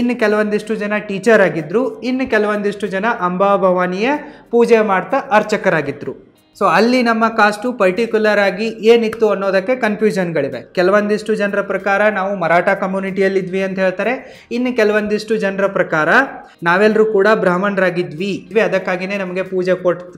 ಇನ್ನು ಕೆಲವೊಂದಿಷ್ಟು ಜನ ಟೀಚರ್ ಆಗಿದ್ದರು, ಇನ್ನು ಕೆಲವೊಂದಿಷ್ಟು ಜನ ಅಂಬಾಭವಾನಿಯ ಪೂಜೆ ಮಾಡ್ತಾ ಅರ್ಚಕರಾಗಿದ್ದರು. ಸೊ ಅಲ್ಲಿ ನಮ್ಮ ಕಾಸ್ಟು ಪರ್ಟಿಕ್ಯುಲರ್ ಆಗಿ ಏನಿತ್ತು ಅನ್ನೋದಕ್ಕೆ ಕನ್ಫ್ಯೂಷನ್ಗಳಿವೆ. ಕೆಲವೊಂದಿಷ್ಟು ಜನರ ಪ್ರಕಾರ ನಾವು ಮರಾಠ ಕಮ್ಯುನಿಟಿಯಲ್ಲಿದ್ವಿ ಅಂತ ಹೇಳ್ತಾರೆ, ಇನ್ನು ಕೆಲವೊಂದಿಷ್ಟು ಜನರ ಪ್ರಕಾರ ನಾವೆಲ್ಲರೂ ಕೂಡ ಬ್ರಾಹ್ಮಣರಾಗಿದ್ವಿ, ಅದಕ್ಕಾಗಿಯೇ ನಮಗೆ ಪೂಜೆ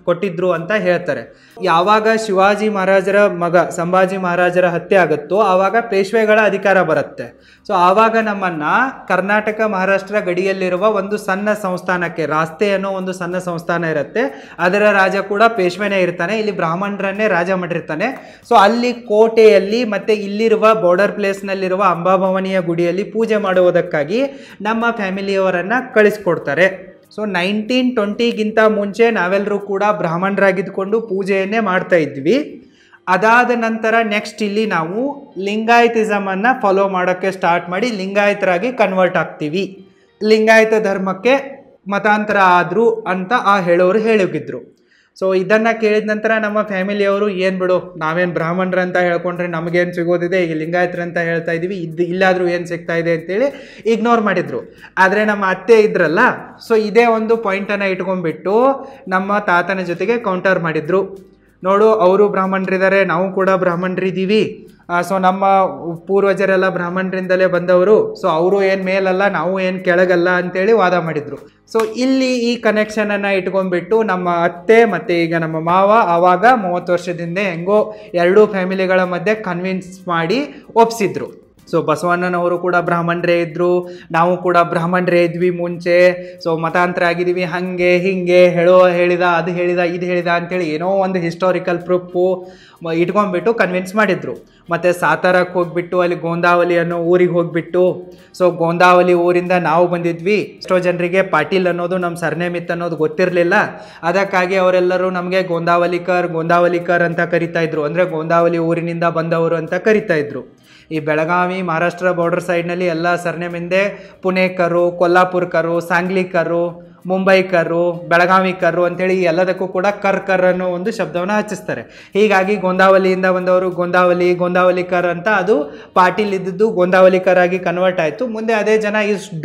ಕೊಟ್ಟಿದ್ರು ಅಂತ ಹೇಳ್ತಾರೆ. ಯಾವಾಗ ಶಿವಾಜಿ ಮಹಾರಾಜರ ಮಗ ಸಂಭಾಜಿ ಮಹಾರಾಜರ ಹತ್ಯೆ ಆಗುತ್ತೋ ಆವಾಗ ಪೇಶ್ವೆಗಳ ಅಧಿಕಾರ ಬರುತ್ತೆ. ಸೊ ಆವಾಗ ನಮ್ಮನ್ನು ಕರ್ನಾಟಕ ಮಹಾರಾಷ್ಟ್ರ ಗಡಿಯಲ್ಲಿರುವ ಒಂದು ಸಣ್ಣ ಸಂಸ್ಥಾನಕ್ಕೆ, ರಾಸ್ತೆ ಅನ್ನೋ ಒಂದು ಸಣ್ಣ ಸಂಸ್ಥಾನ ಇರುತ್ತೆ, ಅದರ ರಾಜ ಕೂಡ ಪೇಶ್ವೆನೇ ಇರ್ತಾನೆ. ಮಾಡಿರ್ತಾನೆ, ಇಲ್ಲಿ ಬ್ರಾಹ್ಮಣರನ್ನೇ ರಾಜ ಮಾಡಿರ್ತಾನೆ. ಸೊ ಅಲ್ಲಿ ಕೋಟೆಯಲ್ಲಿ ಮತ್ತು ಇಲ್ಲಿರುವ ಬಾರ್ಡರ್ ಪ್ಲೇಸ್ನಲ್ಲಿರುವ ಅಂಬಾಭವಾನಿಯ ಗುಡಿಯಲ್ಲಿ ಪೂಜೆ ಮಾಡುವುದಕ್ಕಾಗಿ ನಮ್ಮ ಫ್ಯಾಮಿಲಿಯವರನ್ನು ಕಳಿಸ್ಕೊಡ್ತಾರೆ. ಸೊ 1920ಗಿಂತ ಮುಂಚೆ ನಾವೆಲ್ಲರೂ ಕೂಡ ಬ್ರಾಹ್ಮಣರಾಗಿದ್ದುಕೊಂಡು ಪೂಜೆಯನ್ನೇ ಮಾಡ್ತಾ ಇದ್ವಿ. ಅದಾದ ನಂತರ ನೆಕ್ಸ್ಟ್ ಇಲ್ಲಿ ನಾವು ಲಿಂಗಾಯತಿಸಮನ್ನು ಫಾಲೋ ಮಾಡೋಕ್ಕೆ ಸ್ಟಾರ್ಟ್ ಮಾಡಿ ಲಿಂಗಾಯತರಾಗಿ ಕನ್ವರ್ಟ್ ಆಗ್ತೀವಿ. ಲಿಂಗಾಯತ ಧರ್ಮಕ್ಕೆ ಮತಾಂತರ ಆದರು ಅಂತ ಹೇಳೋರು ಹೇಳಿದ್ರು. ಸೊ ಇದನ್ನು ಕೇಳಿದ ನಂತರ ನಮ್ಮ ಫ್ಯಾಮಿಲಿಯವರು ಏನು ಬಿಡು, ನಾವೇನು ಬ್ರಾಹ್ಮಣರು ಅಂತ ಹೇಳ್ಕೊಂಡ್ರೆ ನಮಗೇನು ಸಿಗೋದಿದೆ, ಈಗ ಲಿಂಗಾಯತರು ಅಂತ ಹೇಳ್ತಾ ಇದ್ದೀವಿ, ಇಲ್ಲಾದರೂ ಏನು ಸಿಗ್ತಾ ಇದೆ ಅಂತೇಳಿ ಇಗ್ನೋರ್ ಮಾಡಿದರು. ಆದರೆ ನಮ್ಮ ಅತ್ತೆ ಇದ್ರಲ್ಲ, ಸೊ ಇದೇ ಒಂದು ಪಾಯಿಂಟನ್ನು ಇಟ್ಕೊಂಡ್ಬಿಟ್ಟು ನಮ್ಮ ತಾತನ ಜೊತೆಗೆ ಕೌಂಟರ್ ಮಾಡಿದರು. ನೋಡು, ಅವರು ಬ್ರಾಹ್ಮಣರಿದ್ದಾರೆ, ನಾವು ಕೂಡ ಬ್ರಾಹ್ಮಣರಿದ್ದೀವಿ, ಸೊ ನಮ್ಮ ಪೂರ್ವಜರೆಲ್ಲ ಬ್ರಾಹ್ಮಣರಿಂದಲೇ ಬಂದವರು, ಸೊ ಅವರು ಏನು ಮೇಲಲ್ಲ, ನಾವು ಏನು ಕೆಳಗಲ್ಲ ಅಂತೇಳಿ ವಾದ ಮಾಡಿದರು. ಸೊ ಇಲ್ಲಿ ಈ ಕನೆಕ್ಷನನ್ನು ಇಟ್ಕೊಂಡ್ಬಿಟ್ಟು ನಮ್ಮ ಅತ್ತೆ ಮತ್ತು ಈಗ ನಮ್ಮ ಮಾವ ಆವಾಗ 30 ವರ್ಷದಿಂದ ಹೆಂಗೋ ಎರಡೂ ಫ್ಯಾಮಿಲಿಗಳ ಮಧ್ಯೆ ಕನ್ವಿನ್ಸ್ ಮಾಡಿ ಒಪ್ಪಿಸಿದ್ರು. ಸೊ ಬಸವಣ್ಣನವರು ಕೂಡ ಬ್ರಾಹ್ಮಣರೇ ಇದ್ದರು, ನಾವು ಕೂಡ ಬ್ರಾಹ್ಮಣರೇ ಇದ್ವಿ ಮುಂಚೆ, ಸೊ ಮತಾಂತರ ಆಗಿದ್ದೀವಿ, ಹಾಗೆ ಹೀಗೆ ಹೇಳಿದ ಅದು ಹೇಳಿದ ಇದು ಹೇಳಿದ ಅಂಥೇಳಿ ಏನೋ ಒಂದು ಹಿಸ್ಟಾರಿಕಲ್ ಪ್ರೂಫು ಇಟ್ಕೊಂಡ್ಬಿಟ್ಟು ಕನ್ವಿನ್ಸ್ ಮಾಡಿದರು. ಮತ್ತು ಸಾತಾರಕ್ಕೆ ಹೋಗಿಬಿಟ್ಟು ಅಲ್ಲಿ ಗೋಂದಾವಲಿ ಅನ್ನೋ ಊರಿಗೆ ಹೋಗಿಬಿಟ್ಟು, ಸೊ ಗೋಂದಾವಲಿ ಊರಿಂದ ನಾವು ಬಂದಿದ್ವಿ, ಎಷ್ಟೋ ಜನರಿಗೆ ಪಾಟೀಲ್ ಅನ್ನೋದು ನಮ್ಮ ಸರ್ನೇಮ್ ಇತ್ತು ಅನ್ನೋದು ಗೊತ್ತಿರಲಿಲ್ಲ. ಅದಕ್ಕಾಗಿ ಅವರೆಲ್ಲರೂ ನಮಗೆ ಗೋಂದಾವಲಿಕರ್ ಅಂತ ಕರಿತಾ ಇದ್ರು, ಅಂದರೆ ಗೋಂದಾವಲಿ ಊರಿನಿಂದ ಬಂದವರು ಅಂತ ಕರಿತಾ ಇದ್ರು. ಈ ಬೆಳಗಾವಿ ಮಹಾರಾಷ್ಟ್ರ ಬಾರ್ಡರ್ ಸೈಡ್ನಲ್ಲಿ ಎಲ್ಲ ಸರ್ನೇಮಿಂದೆ ಪುಣೇಕರು, ಕೊಲ್ಲಾಪುರ್ಕರು, ಸಾಂಗ್ಲಿಕರು, ಮುಂಬೈಕರು, ಬೆಳಗಾವಿಕರು ಅಂಥೇಳಿ ಎಲ್ಲದಕ್ಕೂ ಕೂಡ ಕರ್ ಅನ್ನೋ ಒಂದು ಶಬ್ದವನ್ನು ಹಚ್ಚಿಸ್ತಾರೆ. ಹೀಗಾಗಿ ಗೋಂದಾವಲಿಯಿಂದ ಬಂದವರು ಗೋಂದಾವಲಿಕರ್ ಅಂತ ಅದು ಪಾಟೀಲ್ ಇದ್ದದ್ದು ಗೋಂದಾವಲಿಕರ್ ಆಗಿ ಕನ್ವರ್ಟ್ ಆಯಿತು. ಮುಂದೆ ಅದೇ ಜನ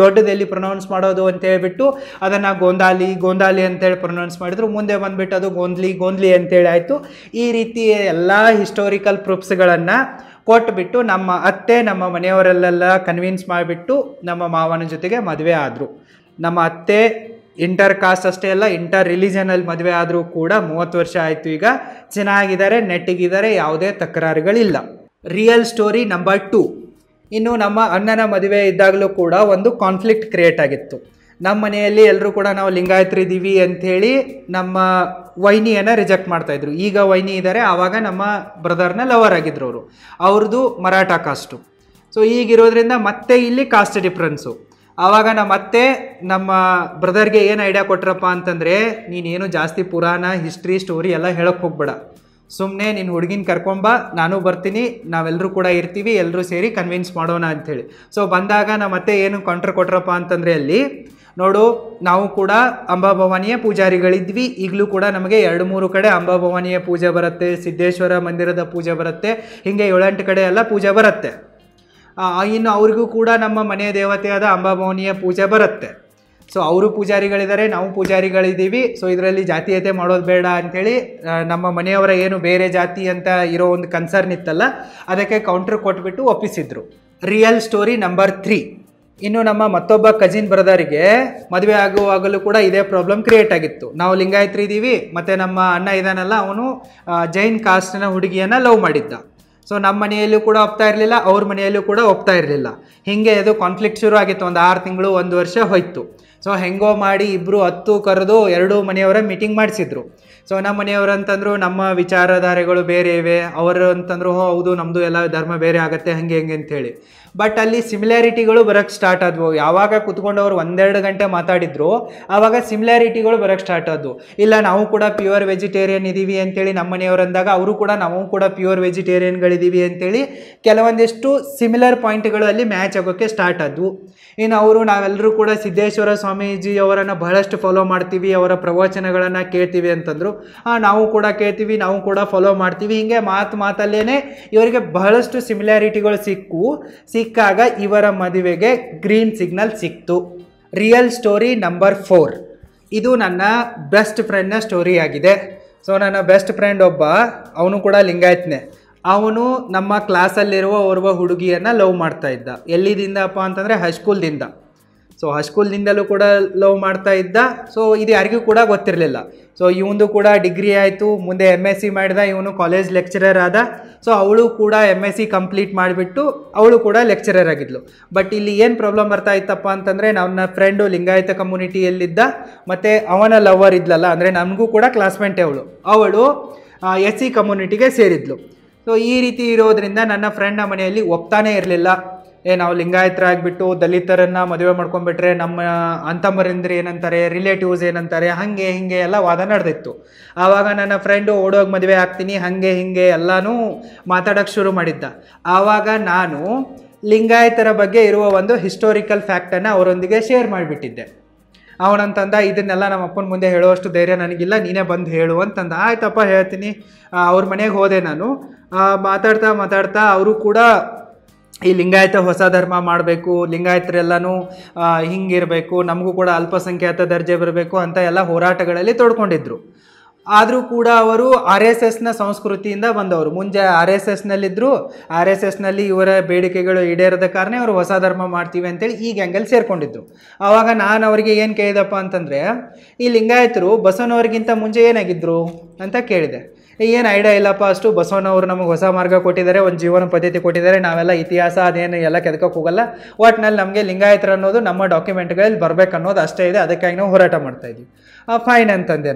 ದೊಡ್ಡದಲ್ಲಿ ಪ್ರೊನೌನ್ಸ್ ಮಾಡೋದು ಅಂತ ಹೇಳ್ಬಿಟ್ಟು ಅದನ್ನು ಗೋಂದಾಲಿ ಅಂತೇಳಿ ಪ್ರೊನೌನ್ಸ್ ಮಾಡಿದ್ರು. ಮುಂದೆ ಬಂದುಬಿಟ್ಟು ಅದು ಗೋಂದ್ಲಿ ಅಂತೇಳಿ ಆಯಿತು. ಈ ರೀತಿ ಎಲ್ಲ ಹಿಸ್ಟೋರಿಕಲ್ ಪ್ರೂಫ್ಸ್ಗಳನ್ನು ಕೊಟ್ಬಿಟ್ಟು ನಮ್ಮ ಅತ್ತೆ ನಮ್ಮ ಮನೆಯವರಲ್ಲೆಲ್ಲ ಕನ್ವಿನ್ಸ್ ಮಾಡಿಬಿಟ್ಟು ನಮ್ಮ ಮಾವನ ಜೊತೆಗೆ ಮದುವೆ ಆದರು. ನಮ್ಮ ಅತ್ತೆ ಇಂಟರ್ ಕಾಸ್ಟ್ ಅಷ್ಟೇ ಅಲ್ಲ, ಇಂಟರ್ ರಿಲಿಜನಲ್ಲಿ ಮದುವೆ ಆದರೂ ಕೂಡ 30 ವರ್ಷ ಆಯಿತು. ಈಗ ಚೆನ್ನಾಗಿದ್ದಾರೆ, ನೆಟ್ಟಿಗಿದ್ದಾರೆ, ಯಾವುದೇ ತಕರಾರುಗಳಿಲ್ಲ. Real story number 2. ಇನ್ನು ನಮ್ಮ ಅಣ್ಣನ ಮದುವೆ ಇದ್ದಾಗಲೂ ಕೂಡ ಒಂದು ಕಾನ್ಫ್ಲಿಕ್ಟ್ ಕ್ರಿಯೇಟ್ ಆಗಿತ್ತು. ನಮ್ಮ ಮನೆಯಲ್ಲಿ ಎಲ್ಲರೂ ಕೂಡ ನಾವು ಲಿಂಗಾಯತರಿದ್ದೀವಿ ಅಂಥೇಳಿ ನಮ್ಮ ವೈನಿಯನ್ನು ರಿಜೆಕ್ಟ್ ಮಾಡ್ತಾಯಿದ್ರು. ಈಗ ವೈನಿ ಇದ್ದಾರೆ, ಆವಾಗ ನಮ್ಮ ಬ್ರದರ್ನ ಲವರ್ ಆಗಿದ್ರು ಅವರು, ಅವ್ರದ್ದು ಮರಾಠ ಕಾಸ್ಟು. ಸೊ ಈಗಿರೋದ್ರಿಂದ ಮತ್ತೆ ಇಲ್ಲಿ ಕಾಸ್ಟ್ ಡಿಫ್ರೆನ್ಸು. ಆವಾಗ ನಮ್ಮ ಬ್ರದರ್ಗೆ ಏನು ಐಡಿಯಾ ಕೊಟ್ರಪ್ಪ ಅಂತಂದರೆ, ನೀನೇನು ಜಾಸ್ತಿ ಪುರಾಣ ಹಿಸ್ಟ್ರಿ ಸ್ಟೋರಿ ಎಲ್ಲ ಹೇಳೋಕ್ಕೆ ಹೋಗ್ಬೇಡ, ಸುಮ್ಮನೆ ನಿನ್ನ ಹುಡುಗಿನ ಕರ್ಕೊಂಬ, ನಾನು ಬರ್ತೀನಿ, ನಾವೆಲ್ಲರೂ ಕೂಡ ಇರ್ತೀವಿ, ಎಲ್ಲರೂ ಸೇರಿ ಕನ್ವಿನ್ಸ್ ಮಾಡೋಣ ಅಂಥೇಳಿ. ಸೊ ಬಂದಾಗ ನಮ್ಮ ಅತ್ತೆ ಏನು ಕೌಂಟ್ರ್ ಕೊಟ್ರಪ್ಪ ಅಂತಂದರೆ, ಅಲ್ಲಿ ನೋಡು, ನಾವು ಕೂಡ ಅಂಬಾಭವಾನಿಯ ಪೂಜಾರಿಗಳಿದ್ವಿ, ಈಗಲೂ ಕೂಡ ನಮಗೆ 2-3 ಕಡೆ ಅಂಬಾಭವಾನಿಯ ಪೂಜೆ ಬರುತ್ತೆ, ಸಿದ್ದೇಶ್ವರ ಮಂದಿರದ ಪೂಜೆ ಬರುತ್ತೆ, ಹೀಗೆ 7-8 ಕಡೆ ಎಲ್ಲ ಪೂಜೆ ಬರುತ್ತೆ. ಇನ್ನು ಅವ್ರಿಗೂ ಕೂಡ ನಮ್ಮ ಮನೆಯ ದೇವತೆಯಾದ ಅಂಬಾಭವಾನಿಯ ಪೂಜೆ ಬರುತ್ತೆ. ಸೊ ಅವರು ಪೂಜಾರಿಗಳಿದ್ದಾರೆ, ನಾವು ಪೂಜಾರಿಗಳಿದ್ದೀವಿ, ಸೊ ಇದರಲ್ಲಿ ಜಾತೀಯತೆ ಮಾಡೋದು ಬೇಡ ಅಂಥೇಳಿ ನಮ್ಮ ಮನೆಯವರ ಏನು ಬೇರೆ ಜಾತಿ ಅಂತ ಇರೋ ಒಂದು ಕನ್ಸರ್ನ್ ಇತ್ತಲ್ಲ, ಅದಕ್ಕೆ ಕೌಂಟ್ರ್ ಕೊಟ್ಬಿಟ್ಟು ಒಪ್ಪಿಸಿದ್ರು. Real story number 3. ಇನ್ನು ನಮ್ಮ ಮತ್ತೊಬ್ಬ ಕಜಿನ್ ಬ್ರದರಿಗೆ ಮದುವೆ ಆಗುವಾಗಲೂ ಕೂಡ ಇದೇ ಪ್ರಾಬ್ಲಮ್ ಕ್ರಿಯೇಟ್ ಆಗಿತ್ತು. ನಾವು ಲಿಂಗಾಯತರಿದ್ದೀವಿ, ಮತ್ತು ನಮ್ಮ ಅಣ್ಣ ಇದಾನಲ್ಲ, ಅವನು ಜೈನ್ ಕಾಸ್ಟ್ನ ಹುಡುಗಿಯನ್ನು ಲವ್ ಮಾಡಿದ್ದ. ಸೊ ನಮ್ಮ ಮನೆಯಲ್ಲೂ ಕೂಡ ಒಪ್ತಾ ಇರಲಿಲ್ಲ, ಅವ್ರ ಮನೆಯಲ್ಲೂ ಕೂಡ ಒಪ್ತಾ ಇರಲಿಲ್ಲ. ಹೀಗೆ ಅದು ಕಾನ್ಫ್ಲಿಕ್ಟ್ ಶುರು ಆಗಿತ್ತು. ಒಂದು 6 ತಿಂಗಳು 1 ವರ್ಷ ಹೋಯ್ತು. ಸೊ ಹೆಂಗೋ ಮಾಡಿ ಇಬ್ಬರು 10 ಕರೆದು 2 ಮನೆಯವರ ಮೀಟಿಂಗ್ ಮಾಡಿಸಿದ್ರು. ಸೊ ನಮ್ಮ ಮನೆಯವರು ಅಂತಂದ್ರು ನಮ್ಮ ವಿಚಾರಧಾರೆಗಳು ಬೇರೆ ಇವೆ, ಅವರು ಅಂತಂದ್ರು ಹೌದು ನಮ್ಮದು ಎಲ್ಲ ಧರ್ಮ ಬೇರೆ ಆಗುತ್ತೆ, ಹಂಗೆ ಅಂಥೇಳಿ. ಬಟ್ ಅಲ್ಲಿ ಸಿಮಿಲ್ಯಾರಿಟಿಗಳು ಬರೋಕ್ಕೆ ಸ್ಟಾರ್ಟ್ ಆದವು. ಯಾವಾಗ ಕುತ್ಕೊಂಡವ್ರು 1-2 ಗಂಟೆ ಮಾತಾಡಿದ್ರು, ಆವಾಗ ಸಿಮಿಲ್ಯಾರಿಟಿಗಳು ಬರೋಕ್ಕೆ ಸ್ಟಾರ್ಟ್ ಆದವು. ಇಲ್ಲ, ನಾವು ಕೂಡ ಪ್ಯೂರ್ ವೆಜಿಟೇರಿಯನ್ ಇದ್ದೀವಿ ಅಂತೇಳಿ ನಮ್ಮ ಮನೆಯವರು ಅಂದಾಗ, ಅವರು ಕೂಡ ನಾವು ಕೂಡ ಪ್ಯೂರ್ ವೆಜಿಟೇರಿಯನ್ಗಳಿದ್ದೀವಿ ಅಂತೇಳಿ ಕೆಲವೊಂದಿಷ್ಟು ಸಿಮಿಲರ್ ಪಾಯಿಂಟ್ಗಳು ಅಲ್ಲಿ ಮ್ಯಾಚ್ ಆಗೋಕ್ಕೆ ಸ್ಟಾರ್ಟ್ ಆದವು. ಇನ್ನು ನಾವೆಲ್ಲರೂ ಕೂಡ ಸಿದ್ದೇಶ್ವರ ಸ್ವಾಮೀಜಿ ಅವರನ್ನು ಬಹಳಷ್ಟು ಫಾಲೋ ಮಾಡ್ತೀವಿ, ಅವರ ಪ್ರವಚನಗಳನ್ನು ಕೇಳ್ತೀವಿ ಅಂತಂದರು. ನಾವು ಕೂಡ ಕೇಳ್ತೀವಿ, ನಾವು ಕೂಡ ಫಾಲೋ ಮಾಡ್ತೀವಿ. ಹೀಗೆ ಮಾತಲ್ಲೇನೆ ಇವರಿಗೆ ಬಹಳಷ್ಟು ಸಿಮಿಲ್ಯಾರಿಟಿಗಳು ಸಿಕ್ಕಾಗ ಇವರ ಮದುವೆಗೆ ಗ್ರೀನ್ ಸಿಗ್ನಲ್ ಸಿಕ್ತು. Real story number 4. ಇದು ನನ್ನ ಬೆಸ್ಟ್ ಫ್ರೆಂಡ್ನ ಸ್ಟೋರಿ ಆಗಿದೆ. ಸೊ ನನ್ನ ಬೆಸ್ಟ್ ಫ್ರೆಂಡ್ ಒಬ್ಬ, ಅವನು ಕೂಡ ಲಿಂಗಾಯತನೇ. ಅವನು ನಮ್ಮ ಕ್ಲಾಸಲ್ಲಿರುವ ಓರ್ವ ಹುಡುಗಿಯನ್ನು ಲವ್ ಮಾಡ್ತಾ ಇದ್ದ. ಎಲ್ಲಿದಿಂದಪ್ಪ ಅಂತಂದರೆ ಹೈಸ್ಕೂಲ್ದಿಂದ. ಸೊ ಹೈಸ್ಕೂಲ್ದಿಂದಲೂ ಕೂಡ ಲವ್ ಮಾಡ್ತಾ ಇದ್ದ. ಸೊ ಇದು ಯಾರಿಗೂ ಕೂಡ ಗೊತ್ತಿರಲಿಲ್ಲ. ಸೊ ಇವನು ಕೂಡ ಡಿಗ್ರಿ ಆಯಿತು, ಮುಂದೆ MSc ಮಾಡಿದ, ಇವನು ಕಾಲೇಜ್ ಲೆಕ್ಚರರ್ ಆದ. ಸೊ ಅವಳು ಕೂಡ MSc ಕಂಪ್ಲೀಟ್ ಮಾಡಿಬಿಟ್ಟು ಅವಳು ಕೂಡ ಲೆಕ್ಚರರ್ ಆಗಿದ್ಲು. ಬಟ್ ಇಲ್ಲಿ ಏನು ಪ್ರಾಬ್ಲಮ್ ಬರ್ತಾ ಇತ್ತಪ್ಪ ಅಂತಂದರೆ, ನನ್ನ ಫ್ರೆಂಡು ಲಿಂಗಾಯತ ಕಮ್ಯುನಿಟಿಯಲ್ಲಿದ್ದ, ಮತ್ತು ಅವನ ಲವರ್ ಇದ್ಲಲ್ಲ, ಅಂದರೆ ನಮಗೂ ಕೂಡ ಕ್ಲಾಸ್ಮೇಟೇ ಅವಳು SC ಕಮ್ಯುನಿಟಿಗೆ ಸೇರಿದ್ಲು. ಸೊ ಈ ರೀತಿ ಇರೋದ್ರಿಂದ ನನ್ನ ಫ್ರೆಂಡ್ನ ಮನೆಯಲ್ಲಿ ಒಪ್ತಾನೇ ಇರಲಿಲ್ಲ. ನಾವು ಲಿಂಗಾಯತರಾಗಿಬಿಟ್ಟು ದಲಿತರನ್ನು ಮದುವೆ ಮಾಡ್ಕೊಂಡ್ಬಿಟ್ರೆ ನಮ್ಮ ಅಂತಂಬರಿಂದ್ರೆ ಏನಂತಾರೆ, ರಿಲೇಟಿವ್ಸ್ ಏನಂತಾರೆ, ಹಾಗೆ ಹೀಗೆ ಎಲ್ಲ ವಾದ ನಡೆದಿತ್ತು. ಆವಾಗ ನನ್ನ ಫ್ರೆಂಡು ಓಡೋಗಿ ಮದುವೆ ಆಗ್ತೀನಿ ಹಾಗೆ ಹೀಗೆ ಎಲ್ಲನೂ ಮಾತಾಡೋಕ್ಕೆ ಶುರು ಮಾಡಿದ್ದ. ಆವಾಗ ನಾನು ಲಿಂಗಾಯತರ ಬಗ್ಗೆ ಇರುವ ಒಂದು ಹಿಸ್ಟೋರಿಕಲ್ ಫ್ಯಾಕ್ಟನ್ನು ಅವರೊಂದಿಗೆ ಶೇರ್ ಮಾಡಿಬಿಟ್ಟಿದ್ದೆ. ಅವನಂತಂದ ಇದನ್ನೆಲ್ಲ ನಮ್ಮ ಅಪ್ಪನ ಮುಂದೆ ಹೇಳುವಷ್ಟು ಧೈರ್ಯ ನನಗಿಲ್ಲ, ನೀನೇ ಬಂದು ಹೇಳು ಅಂತಂದ. ಆಯ್ತಪ್ಪ ಹೇಳ್ತೀನಿ. ಅವ್ರ ಮನೆಗೆ ಹೋದೆ ನಾನು. ಮಾತಾಡ್ತಾ ಅವರು ಕೂಡ ಈ ಲಿಂಗಾಯತ ಹೊಸ ಧರ್ಮ ಮಾಡಬೇಕು, ಲಿಂಗಾಯತರೆಲ್ಲನೂ ಹಿಂಗಿರಬೇಕು, ನಮಗೂ ಕೂಡ ಅಲ್ಪಸಂಖ್ಯಾತ ದರ್ಜೆ ಬರಬೇಕು ಅಂತ ಎಲ್ಲ ಹೋರಾಟಗಳಲ್ಲಿ ತೊಡ್ಕೊಂಡಿದ್ರು. ಆದರೂ ಕೂಡ ಅವರು RSSನ ಸಂಸ್ಕೃತಿಯಿಂದ ಬಂದವರು. ಮುಂಚೆ RSSನಲ್ಲಿದ್ದರು. RSSನಲ್ಲಿ ಇವರ ಬೇಡಿಕೆಗಳು ಈಡೇರದ ಕಾರಣ ಇವರು ಹೊಸ ಧರ್ಮ ಮಾಡ್ತೀವಿ ಅಂತೇಳಿ ಈ ಗ್ಯಾಂಗಲ್ಲಿ ಸೇರಿಕೊಂಡಿದ್ರು. ಆವಾಗ ನಾನು ಅವರಿಗೆ ಏನು ಕೇಳಿದಪ್ಪ ಅಂತಂದರೆ, ಈ ಲಿಂಗಾಯತರು ಬಸವನವ್ರಿಗಿಂತ ಮುಂಚೆ ಏನಾಗಿದ್ದರು ಅಂತ ಕೇಳಿದೆ. ಏನು ಐಡಿಯಾ ಇಲ್ಲಪ್ಪ ಅಷ್ಟು, ಬಸವನವರು ನಮಗೆ ಹೊಸ ಮಾರ್ಗ ಕೊಟ್ಟಿದ್ದಾರೆ, ಒಂದು ಜೀವನ ಪದ್ಧತಿ ಕೊಟ್ಟಿದ್ದಾರೆ, ನಾವೆಲ್ಲ ಇತಿಹಾಸ ಅದೇನು ಎಲ್ಲ ಕೆದಕಕ್ಕೆ ಹೋಗಲ್ಲ, ಒಟ್ಟಿನಲ್ಲಿ ನಮಗೆ ಲಿಂಗಾಯತರು ಅನ್ನೋದು ನಮ್ಮ ಡಾಕ್ಯುಮೆಂಟ್ಗಳಲ್ಲಿ ಬರಬೇಕು ಅನ್ನೋದು ಅಷ್ಟೇ ಇದೆ, ಅದಕ್ಕಾಗಿ ನಾವು ಹೋರಾಟ ಮಾಡ್ತಾಯಿದ್ವಿ. ಫೈನ್ ಅಂತಂದೆ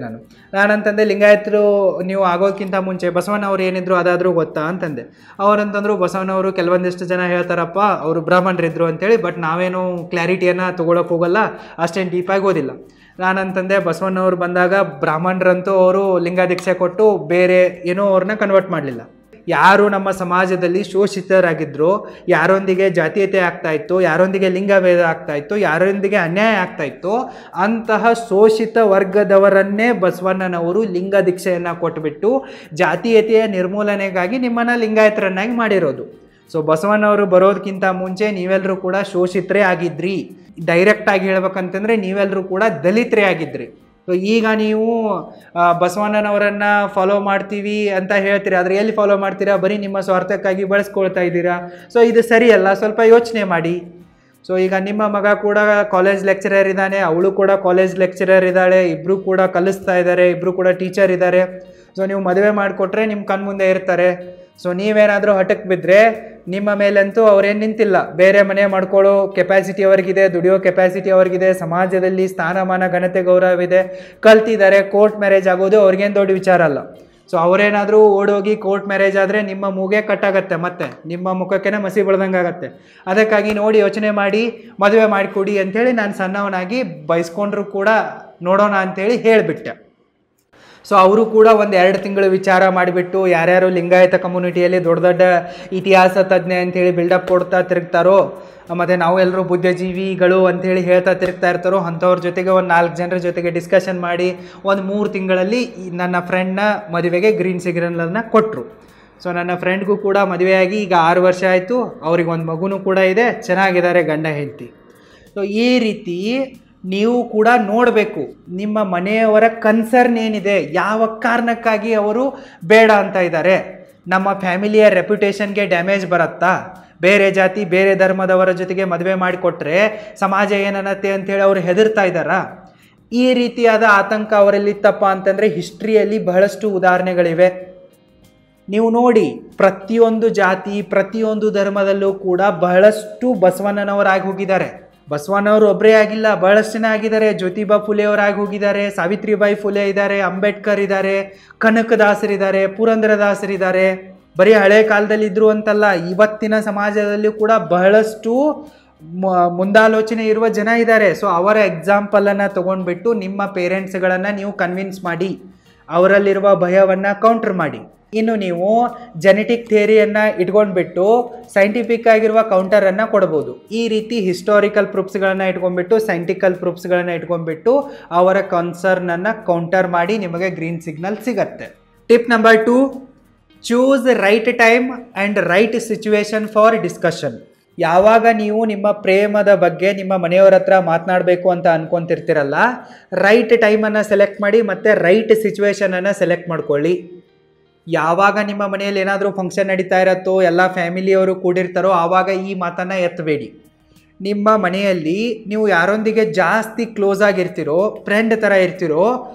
ನಾನಂತಂದೆ ಲಿಂಗಾಯತರು ನೀವು ಆಗೋಕ್ಕಿಂತ ಮುಂಚೆ ಬಸವನವ್ರು ಏನಿದ್ರು ಅದಾದರೂ ಗೊತ್ತಾ ಅಂತಂದೆ. ಅವರಂತಂದರು ಬಸವನವರು ಕೆಲವೊಂದಿಷ್ಟು ಜನ ಹೇಳ್ತಾರಪ್ಪ ಅವರು ಬ್ರಾಹ್ಮಣರಿದ್ರು ಅಂತೇಳಿ, ಬಟ್ ನಾವೇನು ಕ್ಲಾರಿಟಿಯನ್ನು ತೊಗೊಳಕ್ಕೆ ಹೋಗಲ್ಲ, ಅಷ್ಟೇನು ಡೀಪಾಗಿ ಓದಿಲ್ಲ. ನಾನಂತಂದೆ ಬಸವಣ್ಣವ್ರು ಬಂದಾಗ ಬ್ರಾಹ್ಮಣರಂತೂ ಅವರು ಲಿಂಗ ದೀಕ್ಷೆ ಕೊಟ್ಟು ಬೇರೆ ಏನೋ ಅವ್ರನ್ನ ಕನ್ವರ್ಟ್ ಮಾಡಲಿಲ್ಲ. ಯಾರು ನಮ್ಮ ಸಮಾಜದಲ್ಲಿ ಶೋಷಿತರಾಗಿದ್ದರು, ಯಾರೊಂದಿಗೆ ಜಾತೀಯತೆ ಆಗ್ತಾಯಿತ್ತು, ಯಾರೊಂದಿಗೆ ಲಿಂಗಭೇದ ಆಗ್ತಾಯಿತ್ತು, ಯಾರೊಂದಿಗೆ ಅನ್ಯಾಯ ಆಗ್ತಾಯಿತ್ತು, ಅಂತಹ ಶೋಷಿತ ವರ್ಗದವರನ್ನೇ ಬಸವಣ್ಣನವರು ಲಿಂಗ ದೀಕ್ಷೆಯನ್ನು ಕೊಟ್ಟುಬಿಟ್ಟು ಜಾತೀಯತೆಯ ನಿರ್ಮೂಲನೆಗಾಗಿ ನಿಮ್ಮನ್ನು ಲಿಂಗಾಯತರನ್ನಾಗಿ ಮಾಡಿರೋದು. ಸೊ ಬಸವಣ್ಣವರು ಬರೋದಕ್ಕಿಂತ ಮುಂಚೆ ನೀವೆಲ್ಲರೂ ಕೂಡ ಶೋಷಿತರೇ ಆಗಿದ್ರಿ. ಡೈರೆಕ್ಟಾಗಿ ಹೇಳ್ಬೇಕಂತಂದರೆ ನೀವೆಲ್ಲರೂ ಕೂಡ ದಲಿತರೇ ಆಗಿದ್ರಿ. ಸೊ ಈಗ ನೀವು ಬಸವಣ್ಣನವರನ್ನು ಫಾಲೋ ಮಾಡ್ತೀವಿ ಅಂತ ಹೇಳ್ತೀರಿ, ಆದರೆ ಎಲ್ಲಿ ಫಾಲೋ ಮಾಡ್ತೀರಾ? ಬರೀ ನಿಮ್ಮ ಸ್ವಾರ್ಥಕ್ಕಾಗಿ ಬಳಸ್ಕೊಳ್ತಾ ಇದ್ದೀರಾ. ಸೊ ಇದು ಸರಿಯಲ್ಲ, ಸ್ವಲ್ಪ ಯೋಚನೆ ಮಾಡಿ. ಸೊ ಈಗ ನಿಮ್ಮ ಮಗ ಕೂಡ ಕಾಲೇಜ್ ಲೆಕ್ಚರರ್ ಇದ್ದಾನೆ, ಅವಳು ಕೂಡ ಕಾಲೇಜ್ ಲೆಕ್ಚರರ್ ಇದ್ದಾಳೆ, ಇಬ್ಬರು ಕೂಡ ಕಲಿಸ್ತಾ ಇದ್ದಾರೆ, ಇಬ್ಬರು ಕೂಡ ಟೀಚರ್ ಇದ್ದಾರೆ. ಸೊ ನೀವು ಮದುವೆ ಮಾಡಿಕೊಟ್ರೆ ನಿಮ್ಮ ಕಣ್ಮುಂದೆ ಇರ್ತಾರೆ. ಸೊ ನೀವೇನಾದರೂ ಹಠಕ್ಕೆ ಬಿದ್ದರೆ ನಿಮ್ಮ ಮೇಲಂತೂ ಅವ್ರೇನು ನಿಂತಿಲ್ಲ. ಬೇರೆ ಮನೆ ಮಾಡ್ಕೊಳ್ಳೋ ಕೆಪಾಸಿಟಿ ಅವ್ರಿಗಿದೆ, ದುಡಿಯೋ ಕೆಪಾಸಿಟಿ ಅವ್ರಿಗಿದೆ, ಸಮಾಜದಲ್ಲಿ ಸ್ಥಾನಮಾನ ಘನತೆ ಗೌರವ ಇದೆ, ಕಲ್ತಿದ್ದಾರೆ. ಕೋರ್ಟ್ ಮ್ಯಾರೇಜ್ ಆಗೋದು ಅವ್ರಿಗೇನು ದೊಡ್ಡ ವಿಚಾರ ಅಲ್ಲ. ಸೊ ಅವರೇನಾದರೂ ಓಡೋಗಿ ಕೋರ್ಟ್ ಮ್ಯಾರೇಜ್ ಆದರೆ ನಿಮ್ಮ ಮೂಗೆ ಕಟ್ಟಾಗತ್ತೆ, ಮತ್ತೆ ನಿಮ್ಮ ಮುಖಕ್ಕೇನೆ ಮಸಿ ಬೆಳ್ದಂಗೆ ಆಗುತ್ತೆ. ಅದಕ್ಕಾಗಿ ನೋಡಿ ಯೋಚನೆ ಮಾಡಿ ಮದುವೆ ಮಾಡಿಕೊಡಿ ಅಂಥೇಳಿ ನಾನು ಸಣ್ಣವನಾಗಿ ಬಯಸ್ಕೊಂಡ್ರು ಕೂಡ ನೋಡೋಣ ಅಂಥೇಳಿ ಹೇಳಿಬಿಟ್ಟೆ. ಸೊ ಅವರು ಕೂಡ ಒಂದು 2 ತಿಂಗಳು ವಿಚಾರ ಮಾಡಿಬಿಟ್ಟು ಯಾರ್ಯಾರು ಲಿಂಗಾಯತ ಕಮ್ಯುನಿಟಿಯಲ್ಲಿ ದೊಡ್ಡ ದೊಡ್ಡ ಇತಿಹಾಸ ತಜ್ಞ ಅಂಥೇಳಿ ಬಿಲ್ಡಪ್ ಕೊಡ್ತಾ ತಿರುಗ್ತಾರೋ, ಮತ್ತು ನಾವು ಎಲ್ಲರೂ ಬುದ್ಧಿಜೀವಿಗಳು ಅಂಥೇಳಿ ಹೇಳ್ತಾ ತಿರುಗ್ತಾ ಇರ್ತಾರೋ ಅಂಥವ್ರ ಜೊತೆಗೆ ಒಂದು 4 ಜನರ ಜೊತೆಗೆ ಡಿಸ್ಕಷನ್ ಮಾಡಿ ಒಂದು 3 ತಿಂಗಳಲ್ಲಿ ನನ್ನ ಫ್ರೆಂಡ್ನ ಮದುವೆಗೆ ಗ್ರೀನ್ ಸಿಗ್ನಲನ್ನು ಕೊಟ್ಟರು. ಸೊ ನನ್ನ ಫ್ರೆಂಡ್ಗೂ ಕೂಡ ಮದುವೆಯಾಗಿ ಈಗ 6 ವರ್ಷ ಆಯಿತು. ಅವ್ರಿಗೆ ಒಂದು ಮಗುನೂ ಕೂಡ ಇದೆ, ಚೆನ್ನಾಗಿದ್ದಾರೆ ಗಂಡ ಹೆಂಡತಿ. ಸೊ ಈ ರೀತಿ ನೀವು ಕೂಡ ನೋಡಬೇಕು ನಿಮ್ಮ ಮನೆಯವರ ಕನ್ಸರ್ನ್ ಏನಿದೆ, ಯಾವ ಕಾರಣಕ್ಕಾಗಿ ಅವರು ಬೇಡ ಅಂತ ಇದ್ದಾರೆ. ನಮ್ಮ ಫ್ಯಾಮಿಲಿಯ ರೆಪ್ಯುಟೇಷನ್ಗೆ ಡ್ಯಾಮೇಜ್ ಬರುತ್ತಾ? ಬೇರೆ ಜಾತಿ ಬೇರೆ ಧರ್ಮದವರ ಜೊತೆಗೆ ಮದುವೆ ಮಾಡಿಕೊಟ್ರೆ ಸಮಾಜ ಏನನ್ನತ್ತೆ ಅಂಥೇಳಿ ಅವರು ಹೆದರ್ತಾ ಇದ್ದಾರಾ? ಈ ರೀತಿಯಾದ ಆತಂಕ ಅವರಲ್ಲಿತ್ತಪ್ಪ ಅಂತಂದರೆ ಹಿಸ್ಟ್ರಿಯಲ್ಲಿ ಬಹಳಷ್ಟು ಉದಾಹರಣೆಗಳಿವೆ. ನೀವು ನೋಡಿ, ಪ್ರತಿಯೊಂದು ಜಾತಿ ಪ್ರತಿಯೊಂದು ಧರ್ಮದಲ್ಲೂ ಕೂಡ ಬಹಳಷ್ಟು ಬಸವಣ್ಣನವರಾಗಿ ಹೋಗಿದ್ದಾರೆ. ಬಸವಣ್ಣವರು ಒಬ್ಬರೇ ಆಗಿಲ್ಲ, ಬಹಳಷ್ಟು ಜನ ಆಗಿದ್ದಾರೆ. ಜ್ಯೋತಿಬಾ ಫುಲೆ ಅವರಾಗಿ ಹೋಗಿದ್ದಾರೆ, ಸಾವಿತ್ರಿಬಾಯಿ ಫುಲೆ ಇದ್ದಾರೆ, ಅಂಬೇಡ್ಕರ್ ಇದ್ದಾರೆ, ಕನಕದಾಸರಿದ್ದಾರೆ, ಪುರಂದರದಾಸರಿದ್ದಾರೆ. ಬರೀ ಹಳೆ ಕಾಲದಲ್ಲಿದ್ದರು ಅಂತಲ್ಲ, ಇವತ್ತಿನ ಸಮಾಜದಲ್ಲೂ ಕೂಡ ಬಹಳಷ್ಟು ಮುಂದಾಲೋಚನೆ ಇರುವ ಜನ ಇದ್ದಾರೆ. ಸೊ ಅವರ ಎಕ್ಸಾಂಪಲನ್ನು ತೊಗೊಂಡ್ಬಿಟ್ಟು ನಿಮ್ಮ ಪೇರೆಂಟ್ಸ್ಗಳನ್ನು ನೀವು ಕನ್ವಿನ್ಸ್ ಮಾಡಿ, ಅವರಲ್ಲಿರುವ ಭಯವನ್ನು ಕೌಂಟರ್ ಮಾಡಿ. ಇನ್ನು ನೀವು ಜೆನೆಟಿಕ್ ಥಿಯರಿಯನ್ನು ಇಟ್ಕೊಂಡ್ಬಿಟ್ಟು ಸೈಂಟಿಫಿಕ್ ಆಗಿರುವ ಕೌಂಟರನ್ನು ಕೊಡ್ಬೋದು. ಈ ರೀತಿ ಹಿಸ್ಟಾರಿಕಲ್ ಪ್ರೂಫ್ಸ್ಗಳನ್ನು ಇಟ್ಕೊಂಡ್ಬಿಟ್ಟು ಸೈಂಟಿಕಲ್ ಪ್ರೂಫ್ಸ್ಗಳನ್ನು ಇಟ್ಕೊಂಡ್ಬಿಟ್ಟು ಅವರ ಕನ್ಸರ್ನನ್ನು ಕೌಂಟರ್ ಮಾಡಿ ನಿಮಗೆ ಗ್ರೀನ್ ಸಿಗ್ನಲ್ ಸಿಗತ್ತೆ. Tip number 2, choose right time and right situation for discussion. ಯಾವಾಗ ನೀವು ನಿಮ್ಮ ಪ್ರೇಮದ ಬಗ್ಗೆ ನಿಮ್ಮ ಮನೆಯವರ ಹತ್ರ ಮಾತನಾಡಬೇಕು ಅಂತ ಅನ್ಕೊತಿರ್ತೀರಲ್ಲ, ರೈಟ್ ಟೈಮನ್ನು ಸೆಲೆಕ್ಟ್ ಮಾಡಿ ಮತ್ತು ರೈಟ್ ಸಿಚುವೇಶನನ್ನು ಸೆಲೆಕ್ಟ್ ಮಾಡ್ಕೊಳ್ಳಿ. ಯಾವಾಗ ನಿಮ್ಮ ಮನೆಯಲ್ಲಿ ಏನಾದರೂ ಫಂಕ್ಷನ್ ನಡೀತಾ ಇರತ್ತೋ, ಎಲ್ಲ ಫ್ಯಾಮಿಲಿಯವರು ಕೂಡಿರ್ತಾರೋ, ಆವಾಗ ಈ ಮಾತನ್ನು ಎತ್ತಬೇಡಿ. ನಿಮ್ಮ ಮನೆಯಲ್ಲಿ ನೀವು ಯಾರೊಂದಿಗೆ ಜಾಸ್ತಿ ಕ್ಲೋಸ್ ಆಗಿರ್ತೀರೋ, ಫ್ರೆಂಡ್ ಥರ ಇರ್ತೀರೋ,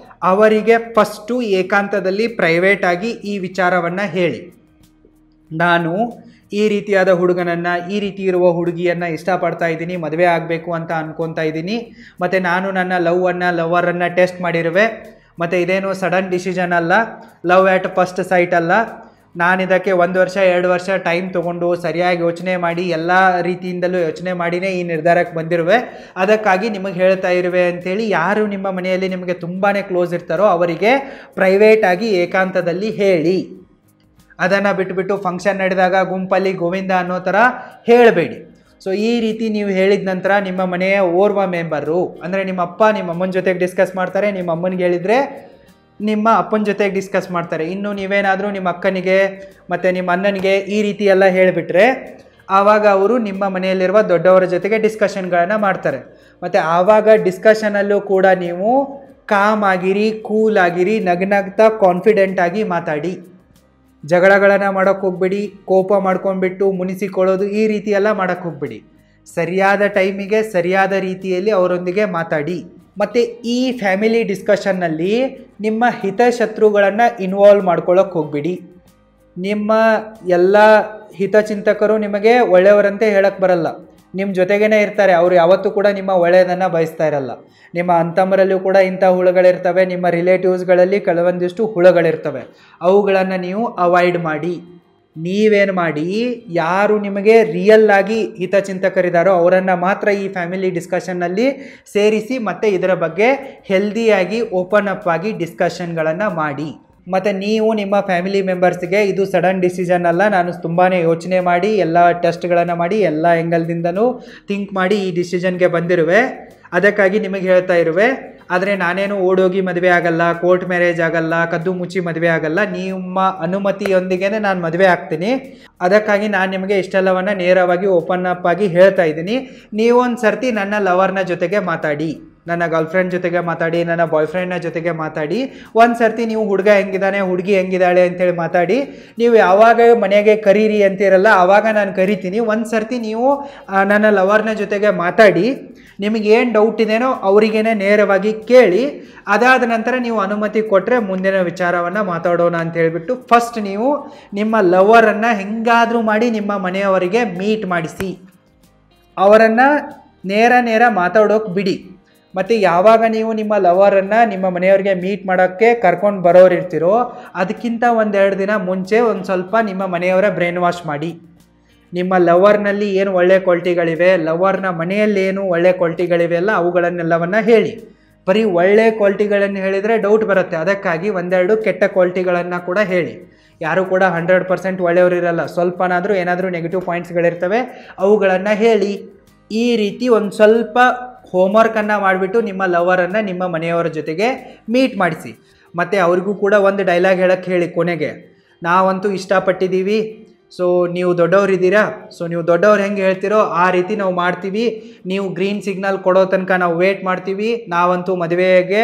ಅವರಿಗೆ ಫಸ್ಟು ಏಕಾಂತದಲ್ಲಿ ಪ್ರೈವೇಟಾಗಿ ಈ ವಿಚಾರವನ್ನು ಹೇಳಿ. ನಾನು ಈ ರೀತಿಯಾದ ಹುಡುಗನನ್ನು, ಈ ರೀತಿ ಇರುವ ಹುಡುಗಿಯನ್ನು ಇಷ್ಟಪಡ್ತಾ ಇದ್ದೀನಿ, ಮದುವೆ ಆಗಬೇಕು ಅಂತ ಅನ್ಕೊತಾ ಇದ್ದೀನಿ, ಮತ್ತು ನಾನು ನನ್ನ ಲವರನ್ನು ಟೆಸ್ಟ್ ಮಾಡಿರುವೆ, ಮತ್ತು ಇದೇನು ಸಡನ್ ಡಿಸಿಷನ್ ಅಲ್ಲ, ಲವ್ ಆ್ಯಟ್ ಫಸ್ಟ್ ಸೈಟ್ ಅಲ್ಲ. ನಾನು ಇದಕ್ಕೆ 1 ವರ್ಷ 2 ವರ್ಷ ಟೈಮ್ ತೊಗೊಂಡು ಸರಿಯಾಗಿ ಯೋಚನೆ ಮಾಡಿ ಎಲ್ಲ ರೀತಿಯಿಂದಲೂ ಯೋಚನೆ ಮಾಡಿನೇ ಈ ನಿರ್ಧಾರಕ್ಕೆ ಬಂದಿರುವೆ. ಅದಕ್ಕಾಗಿ ನಿಮಗೆ ಹೇಳ್ತಾ ಇರುವೆ ಅಂಥೇಳಿ ಯಾರು ನಿಮ್ಮ ಮನೆಯಲ್ಲಿ ನಿಮಗೆ ತುಂಬಾ ಕ್ಲೋಸ್ ಇರ್ತಾರೋ ಅವರಿಗೆ ಪ್ರೈವೇಟಾಗಿ ಏಕಾಂತದಲ್ಲಿ ಹೇಳಿ. ಅದನ್ನು ಬಿಟ್ಬಿಟ್ಟು ಫಂಕ್ಷನ್ ನಡೆದಾಗ ಗುಂಪಲ್ಲಿ ಗೋವಿಂದ ಅನ್ನೋ ಥರ ಹೇಳಬೇಡಿ. ಸೊ ಈ ರೀತಿ ನೀವು ಹೇಳಿದ ನಂತರ ನಿಮ್ಮ ಮನೆಯ ಓರ್ವ ಮೆಂಬರು ಅಂದರೆ ನಿಮ್ಮ ಅಪ್ಪ ನಿಮ್ಮ ಅಮ್ಮನ ಜೊತೆಗೆ ಡಿಸ್ಕಸ್ ಮಾಡ್ತಾರೆ, ನಿಮ್ಮ ಅಮ್ಮನಿಗೆ ಹೇಳಿದರೆ ನಿಮ್ಮ ಅಪ್ಪನ ಜೊತೆಗೆ ಡಿಸ್ಕಸ್ ಮಾಡ್ತಾರೆ. ಇನ್ನು ನೀವೇನಾದರೂ ನಿಮ್ಮ ಅಕ್ಕನಿಗೆ ಮತ್ತು ನಿಮ್ಮ ಅಣ್ಣನಿಗೆ ಈ ರೀತಿ ಎಲ್ಲ ಹೇಳಿಬಿಟ್ರೆ ಆವಾಗ ಅವರು ನಿಮ್ಮ ಮನೆಯಲ್ಲಿರುವ ದೊಡ್ಡವರ ಜೊತೆಗೆ ಡಿಸ್ಕಷನ್ಗಳನ್ನು ಮಾಡ್ತಾರೆ. ಮತ್ತು ಆವಾಗ ಡಿಸ್ಕಷನಲ್ಲೂ ಕೂಡ ನೀವು ಕಾಮ್ ಆಗಿರಿ, ಕೂಲ್ ಆಗಿರಿ, ನಗ್ನಗ್ತಾ ಕಾನ್ಫಿಡೆಂಟಾಗಿ ಮಾತಾಡಿ. ಜಗಳಗಳನ್ನು ಮಾಡೋಕ್ಕೆ ಹೋಗ್ಬೇಡಿ, ಕೋಪ ಮಾಡ್ಕೊಂಡ್ಬಿಟ್ಟು ಮುನಿಸಿಕೊಳ್ಳೋದು ಈ ರೀತಿ ಎಲ್ಲ ಮಾಡೋಕ್ಕೆ ಹೋಗ್ಬೇಡಿ. ಸರಿಯಾದ ಟೈಮಿಗೆ ಸರಿಯಾದ ರೀತಿಯಲ್ಲಿ ಅವರೊಂದಿಗೆ ಮಾತಾಡಿ. ಮತ್ತು ಈ ಫ್ಯಾಮಿಲಿ ಡಿಸ್ಕಷನ್ನಲ್ಲಿ ನಿಮ್ಮ ಹಿತಶತ್ರುಗಳನ್ನು ಇನ್ವಾಲ್ವ್ ಮಾಡ್ಕೊಳ್ಳೋಕೆ ಹೋಗ್ಬೇಡಿ. ನಿಮ್ಮ ಎಲ್ಲ ಹಿತಚಿಂತಕರು ನಿಮಗೆ ಒಳ್ಳೆಯವರಂತೆ ಹೇಳಕ್ಕೆ ಬರಲ್ಲ, ನಿಮ್ಮ ಜೊತೆಗೇ ಇರ್ತಾರೆ. ಅವರು ಯಾವತ್ತೂ ಕೂಡ ನಿಮ್ಮ ಒಳ್ಳೆಯದನ್ನು ಬಯಸ್ತಾ ಇರಲ್ಲ. ನಿಮ್ಮ ಅಂತಮರಲ್ಲೂ ಕೂಡ ಇಂಥ ಹುಳುಗಳಿರ್ತವೆ, ನಿಮ್ಮ ರಿಲೇಟಿವ್ಸ್ಗಳಲ್ಲಿ ಕೆಲವೊಂದಿಷ್ಟು ಹುಳುಗಳಿರ್ತವೆ. ಅವುಗಳನ್ನು ನೀವು ಅವಾಯ್ಡ್ ಮಾಡಿ. ನೀವೇನು ಮಾಡಿ, ಯಾರು ನಿಮಗೆ ರಿಯಲ್ ಆಗಿ ಹಿತಚಿಂತಕರಿದ್ದಾರೋ ಅವರನ್ನು ಮಾತ್ರ ಈ ಫ್ಯಾಮಿಲಿ ಡಿಸ್ಕಷನ್ನಲ್ಲಿ ಸೇರಿಸಿ ಮತ್ತು ಇದರ ಬಗ್ಗೆ ಹೆಲ್ದಿಯಾಗಿ ಓಪನ್ ಅಪ್ ಆಗಿ ಡಿಸ್ಕಷನ್ಗಳನ್ನು ಮಾಡಿ. ಮತ್ತು ನೀವು ನಿಮ್ಮ ಫ್ಯಾಮಿಲಿ ಮೆಂಬರ್ಸ್ಗೆ ಇದು ಸಡನ್ ಡಿಸಿಷನ್ ಅಲ್ಲ, ನಾನು ತುಂಬಾ ಯೋಚನೆ ಮಾಡಿ ಎಲ್ಲ ಟೆಸ್ಟ್ಗಳನ್ನು ಮಾಡಿ ಎಲ್ಲ ಆ್ಯಂಗಲ್ದಿಂದನೂ ಥಿಂಕ್ ಮಾಡಿ ಈ ಡಿಸಿಷನ್ಗೆ ಬಂದಿರುವೆ. ಅದಕ್ಕಾಗಿ ನಿಮಗೆ ಹೇಳ್ತಾ ಇರುವೆ. ಆದರೆ ನಾನೇನು ಓಡೋಗಿ ಮದುವೆ ಆಗಲ್ಲ, ಕೋರ್ಟ್ ಮ್ಯಾರೇಜ್ ಆಗಲ್ಲ, ಕದ್ದು ಮುಚ್ಚಿ ಮದುವೆ ಆಗಲ್ಲ. ನಿಮ್ಮ ಅನುಮತಿಯೊಂದಿಗೆ ನಾನು ಮದುವೆ ಆಗ್ತೀನಿ. ಅದಕ್ಕಾಗಿ ನಾನು ನಿಮಗೆ ಇಷ್ಟೆಲ್ಲವನ್ನು ನೇರವಾಗಿ ಓಪನ್ ಅಪ್ ಆಗಿ ಹೇಳ್ತಾ ಇದ್ದೀನಿ. ನೀವೊಂದು ಸರ್ತಿ ನನ್ನ ಲವರ್ನ ಜೊತೆಗೆ ಮಾತಾಡಿ, ನನ್ನ ಗರ್ಲ್ಫ್ರೆಂಡ್ ಜೊತೆಗೆ ಮಾತಾಡಿ, ನನ್ನ ಬಾಯ್ ಫ್ರೆಂಡ್ನ ಜೊತೆಗೆ ಮಾತಾಡಿ. ಒಂದು ಸರ್ತಿ ನೀವು ಹುಡುಗ ಹೆಂಗಿದ್ದಾನೆ ಹುಡುಗಿ ಹೆಂಗಿದ್ದಾಳೆ ಅಂತೇಳಿ ಮಾತಾಡಿ. ನೀವು ಯಾವಾಗ ಮನೆಗೆ ಕರೀರಿ ಅಂತಿರಲ್ಲ ಆವಾಗ ನಾನು ಕರಿತೀನಿ. ಒಂದು ಸರ್ತಿ ನೀವು ನನ್ನ ಲವರ್ನ ಜೊತೆಗೆ ಮಾತಾಡಿ, ನಿಮಗೇನು ಡೌಟ್ ಇದೆಯೋ ಅವರಿಗೇನೆ ನೇರವಾಗಿ ಕೇಳಿ. ಅದಾದ ನಂತರ ನೀವು ಅನುಮತಿ ಕೊಟ್ಟರೆ ಮುಂದಿನ ವಿಚಾರವನ್ನು ಮಾತಾಡೋಣ ಅಂತ ಹೇಳಿಬಿಟ್ಟು ಫಸ್ಟ್ ನೀವು ನಿಮ್ಮ ಲವರನ್ನು ಹೆಂಗಾದರೂ ಮಾಡಿ ನಿಮ್ಮ ಮನೆಯವರಿಗೆ ಮೀಟ್ ಮಾಡಿಸಿ. ಅವರನ್ನು ನೇರ ಮಾತಾಡೋಕೆ ಬಿಡಿ. ಮತ್ತು ಯಾವಾಗ ನೀವು ನಿಮ್ಮ ಲವರನ್ನು ನಿಮ್ಮ ಮನೆಯವರಿಗೆ ಮೀಟ್ ಮಾಡೋಕ್ಕೆ ಕರ್ಕೊಂಡು ಬರೋರು ಇರ್ತೀರೋ ಅದಕ್ಕಿಂತ 1-2 ದಿನ ಮುಂಚೆ ಒಂದು ಸ್ವಲ್ಪ ನಿಮ್ಮ ಮನೆಯವರ ಬ್ರೈನ್ ವಾಶ್ ಮಾಡಿ. ನಿಮ್ಮ ಲವರ್ನಲ್ಲಿ ಏನು ಒಳ್ಳೆ ಕ್ವಾಲಿಟಿಗಳಿವೆ, ಲವರ್ನ ಮನೆಯಲ್ಲಿ ಏನು ಒಳ್ಳೆ ಕ್ವಾಲಿಟಿಗಳಿವೆ ಅಲ್ಲ ಅವುಗಳನ್ನೆಲ್ಲವನ್ನು ಹೇಳಿ. ಬರೀ ಒಳ್ಳೆ ಕ್ವಾಲಿಟಿಗಳನ್ನು ಹೇಳಿದರೆ ಡೌಟ್ ಬರುತ್ತೆ. ಅದಕ್ಕಾಗಿ 1-2 ಕೆಟ್ಟ ಕ್ವಾಲಿಟಿಗಳನ್ನು ಕೂಡ ಹೇಳಿ. ಯಾರೂ ಕೂಡ 100% ಒಳ್ಳೆಯವರು ಇರಲ್ಲ, ಸ್ವಲ್ಪನಾದರೂ ಏನಾದರೂ ನೆಗೆಟಿವ್ ಪಾಯಿಂಟ್ಸ್ಗಳಿರ್ತವೆ, ಅವುಗಳನ್ನು ಹೇಳಿ. ಈ ರೀತಿ ಒಂದು ಸ್ವಲ್ಪ ಹೋಮ್ವರ್ಕನ್ನು ಮಾಡಿಬಿಟ್ಟು ನಿಮ್ಮ ಲವರನ್ನು ನಿಮ್ಮ ಮನೆಯವರ ಜೊತೆಗೆ ಮೀಟ್ ಮಾಡಿಸಿ. ಮತ್ತು ಅವ್ರಿಗೂ ಕೂಡ ಒಂದು ಡೈಲಾಗ್ ಹೇಳೋಕ್ಕೆ ಹೇಳಿ ಕೊನೆಗೆ, ನಾವಂತೂ ಇಷ್ಟಪಟ್ಟಿದ್ದೀವಿ, ಸೊ ನೀವು ದೊಡ್ಡವರಿದ್ದೀರಾ, ಸೊ ನೀವು ದೊಡ್ಡವ್ರು ಹೆಂಗೆ ಹೇಳ್ತೀರೋ ಆ ರೀತಿ ನಾವು ಮಾಡ್ತೀವಿ, ನೀವು ಗ್ರೀನ್ ಸಿಗ್ನಲ್ ಕೊಡೋ ತನಕ ನಾವು ವೇಟ್ ಮಾಡ್ತೀವಿ, ನಾವಂತೂ ಮದುವೆಗೆ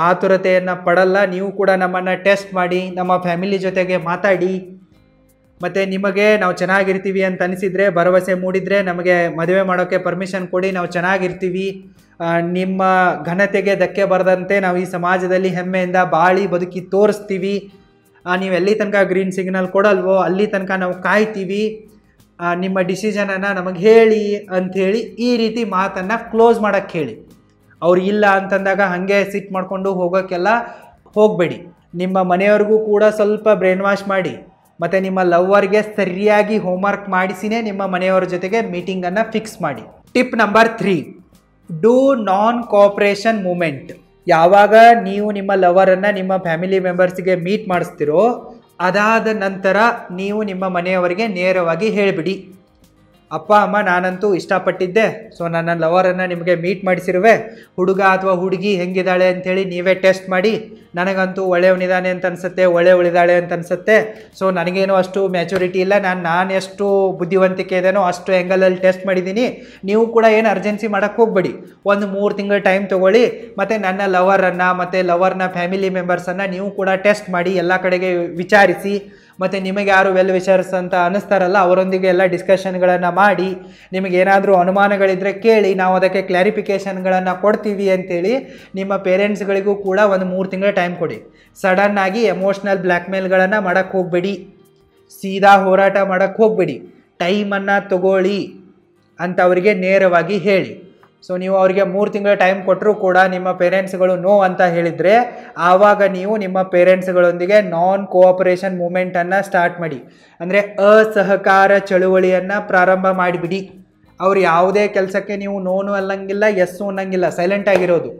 ಆತುರತೆಯನ್ನು ಪಡಲ್ಲ, ನೀವು ಕೂಡ ನಮ್ಮನ್ನು ಟೆಸ್ಟ್ ಮಾಡಿ ನಮ್ಮ ಫ್ಯಾಮಿಲಿ ಜೊತೆಗೆ ಮಾತಾಡಿ. ಮತ್ತು ನಿಮಗೆ ನಾವು ಚೆನ್ನಾಗಿರ್ತೀವಿ ಅಂತ ಅನಿಸಿದರೆ, ಭರವಸೆ ಮೂಡಿದರೆ ನಮಗೆ ಮದುವೆ ಮಾಡೋಕ್ಕೆ ಪರ್ಮಿಷನ್ ಕೊಡಿ, ನಾವು ಚೆನ್ನಾಗಿರ್ತೀವಿ, ನಿಮ್ಮ ಘನತೆಗೆ ಧಕ್ಕೆ ಬರದಂತೆ ನಾವು ಈ ಸಮಾಜದಲ್ಲಿ ಹೆಮ್ಮೆಯಿಂದ ಬಾಳಿ ಬದುಕಿ ತೋರಿಸ್ತೀವಿ, ನೀವು ಎಲ್ಲಿ ತನಕ ಗ್ರೀನ್ ಸಿಗ್ನಲ್ ಕೊಡಲ್ವೋ ಅಲ್ಲಿ ತನಕ ನಾವು ಕಾಯ್ತೀವಿ, ನಿಮ್ಮ ಡಿಸಿಷನನ್ನು ನಮಗೆ ಹೇಳಿ ಅಂಥೇಳಿ ಈ ರೀತಿ ಮಾತನ್ನು ಕ್ಲೋಸ್ ಮಾಡೋಕ್ಕೆ ಹೇಳಿ. ಅವ್ರು ಇಲ್ಲ ಅಂತಂದಾಗ ಹಾಗೆ ಸಿಟ್ ಮಾಡಿಕೊಂಡು ಹೋಗೋಕ್ಕೆಲ್ಲ ಹೋಗಬೇಡಿ. ನಿಮ್ಮ ಮನೆಯವ್ರಿಗೂ ಕೂಡ ಸ್ವಲ್ಪ ಬ್ರೈನ್ ವಾಶ್ ಮಾಡಿ. ಮತ್ತು ನಿಮ್ಮ ಲವ್ವರ್ಗೆ ಸರಿಯಾಗಿ ಹೋಮ್ವರ್ಕ್ ಮಾಡಿಸಿನೇ ನಿಮ್ಮ ಮನೆಯವರ ಜೊತೆಗೆ ಮೀಟಿಂಗನ್ನು ಫಿಕ್ಸ್ ಮಾಡಿ. Tip number 3, do non cooperation movement. ಯಾವಾಗ ನೀವು ನಿಮ್ಮ ಲವರನ್ನು ನಿಮ್ಮ ಫ್ಯಾಮಿಲಿ ಮೆಂಬರ್ಸ್ಗೆ ಮೀಟ್ ಮಾಡಿಸ್ತಿರೋ ಅದಾದ ನಂತರ ನೀವು ನಿಮ್ಮ ಮನೆಯವರಿಗೆ ನೇರವಾಗಿ ಹೇಳಿಬಿಡಿ, ಅಪ್ಪ ಅಮ್ಮ ನಾನಂತೂ ಇಷ್ಟಪಟ್ಟಿದ್ದೆ, ಸೊ ನನ್ನ ಲವರನ್ನು ನಿಮಗೆ ಮೀಟ್ ಮಾಡಿಸಿರುವೆ, ಹುಡುಗ ಅಥವಾ ಹುಡುಗಿ ಹೆಂಗಿದ್ದಾಳೆ ಅಂಥೇಳಿ ನೀವೇ ಟೆಸ್ಟ್ ಮಾಡಿ, ನನಗಂತೂ ಒಳ್ಳೆಯವನಿದ್ದಾನೆ ಅಂತ ಅನಿಸುತ್ತೆ, ಒಳ್ಳೆಯವಳಿದ್ದಾಳೆ ಅಂತ ಅನಿಸುತ್ತೆ, ಸೊ ನನಗೇನು ಅಷ್ಟು ಮ್ಯಾಚುರಿಟಿ ಇಲ್ಲ, ನಾನು ಎಷ್ಟು ಬುದ್ಧಿವಂತಿಕೆ ಇದೆನೋ ಅಷ್ಟು ಆ್ಯಂಗಲಲ್ಲಿ ಟೆಸ್ಟ್ ಮಾಡಿದ್ದೀನಿ, ನೀವು ಕೂಡ ಏನು ಅರ್ಜೆನ್ಸಿ ಮಾಡೋಕ್ಕೆ ಹೋಗಬೇಡಿ, ಒಂದು 3 ತಿಂಗಳ ಟೈಮ್ ತೊಗೊಳ್ಳಿ, ಮತ್ತು ನನ್ನ ಲವರನ್ನು ಮತ್ತು ಲವರ್ನ ಫ್ಯಾಮಿಲಿ ಮೆಂಬರ್ಸನ್ನು ನೀವು ಕೂಡ ಟೆಸ್ಟ್ ಮಾಡಿ, ಎಲ್ಲ ಕಡೆಗೆ ವಿಚಾರಿಸಿ, ಮತ್ತು ನಿಮಗೆ ಯಾರು ವೆಲ್ ವಿಷರ್ಸ್ ಅಂತ ಅನ್ನಿಸ್ತಾರಲ್ಲ ಅವರೊಂದಿಗೆ ಎಲ್ಲ ಡಿಸ್ಕಷನ್ಗಳನ್ನು ಮಾಡಿ, ನಿಮಗೇನಾದರೂ ಅನುಮಾನಗಳಿದ್ದರೆ ಕೇಳಿ, ನಾವು ಅದಕ್ಕೆ ಕ್ಲಾರಿಫಿಕೇಷನ್ಗಳನ್ನು ಕೊಡ್ತೀವಿ ಅಂತೇಳಿ ನಿಮ್ಮ ಪೇರೆಂಟ್ಸ್ಗಳಿಗೂ ಕೂಡ ಒಂದು 3 ತಿಂಗಳ ಟೈಮ್ ಕೊಡಿ. ಸಡನ್ನಾಗಿ ಎಮೋಷ್ನಲ್ ಬ್ಲ್ಯಾಕ್ಮೇಲ್ಗಳನ್ನು ಮಾಡೋಕ್ಕೆ ಹೋಗಬೇಡಿ, ಸೀದಾ ಹೋರಾಟ ಮಾಡೋಕ್ಕೆ ಹೋಗಬೇಡಿ, ಟೈಮನ್ನು ತಗೊಳ್ಳಿ ಅಂತ ಅವರಿಗೆ ನೇರವಾಗಿ ಹೇಳಿ. ಸೊ ನೀವು ಅವರಿಗೆ 3 ತಿಂಗಳ ಟೈಮ್ ಕೊಟ್ಟರೂ ಕೂಡ ನಿಮ್ಮ ಪೇರೆಂಟ್ಸ್ಗಳು ನೋ ಅಂತ ಹೇಳಿದರೆ, ಆವಾಗ ನೀವು ನಿಮ್ಮ ಪೇರೆಂಟ್ಸ್ಗಳೊಂದಿಗೆ ನಾನ್ ಕೋಆಪರೇಷನ್ ಮೂಮೆಂಟನ್ನು ಸ್ಟಾರ್ಟ್ ಮಾಡಿ, ಅಂದರೆ ಅಸಹಕಾರ ಚಳುವಳಿಯನ್ನು ಪ್ರಾರಂಭ ಮಾಡಿಬಿಡಿ. ಅವ್ರು ಯಾವುದೇ ಕೆಲಸಕ್ಕೆ ನೀವು ನೋನು ಅನ್ನಂಗಿಲ್ಲ, ಎಸ್ಸು ಅನ್ನಂಗಿಲ್ಲ, ಸೈಲೆಂಟ್ ಆಗಿರೋದು,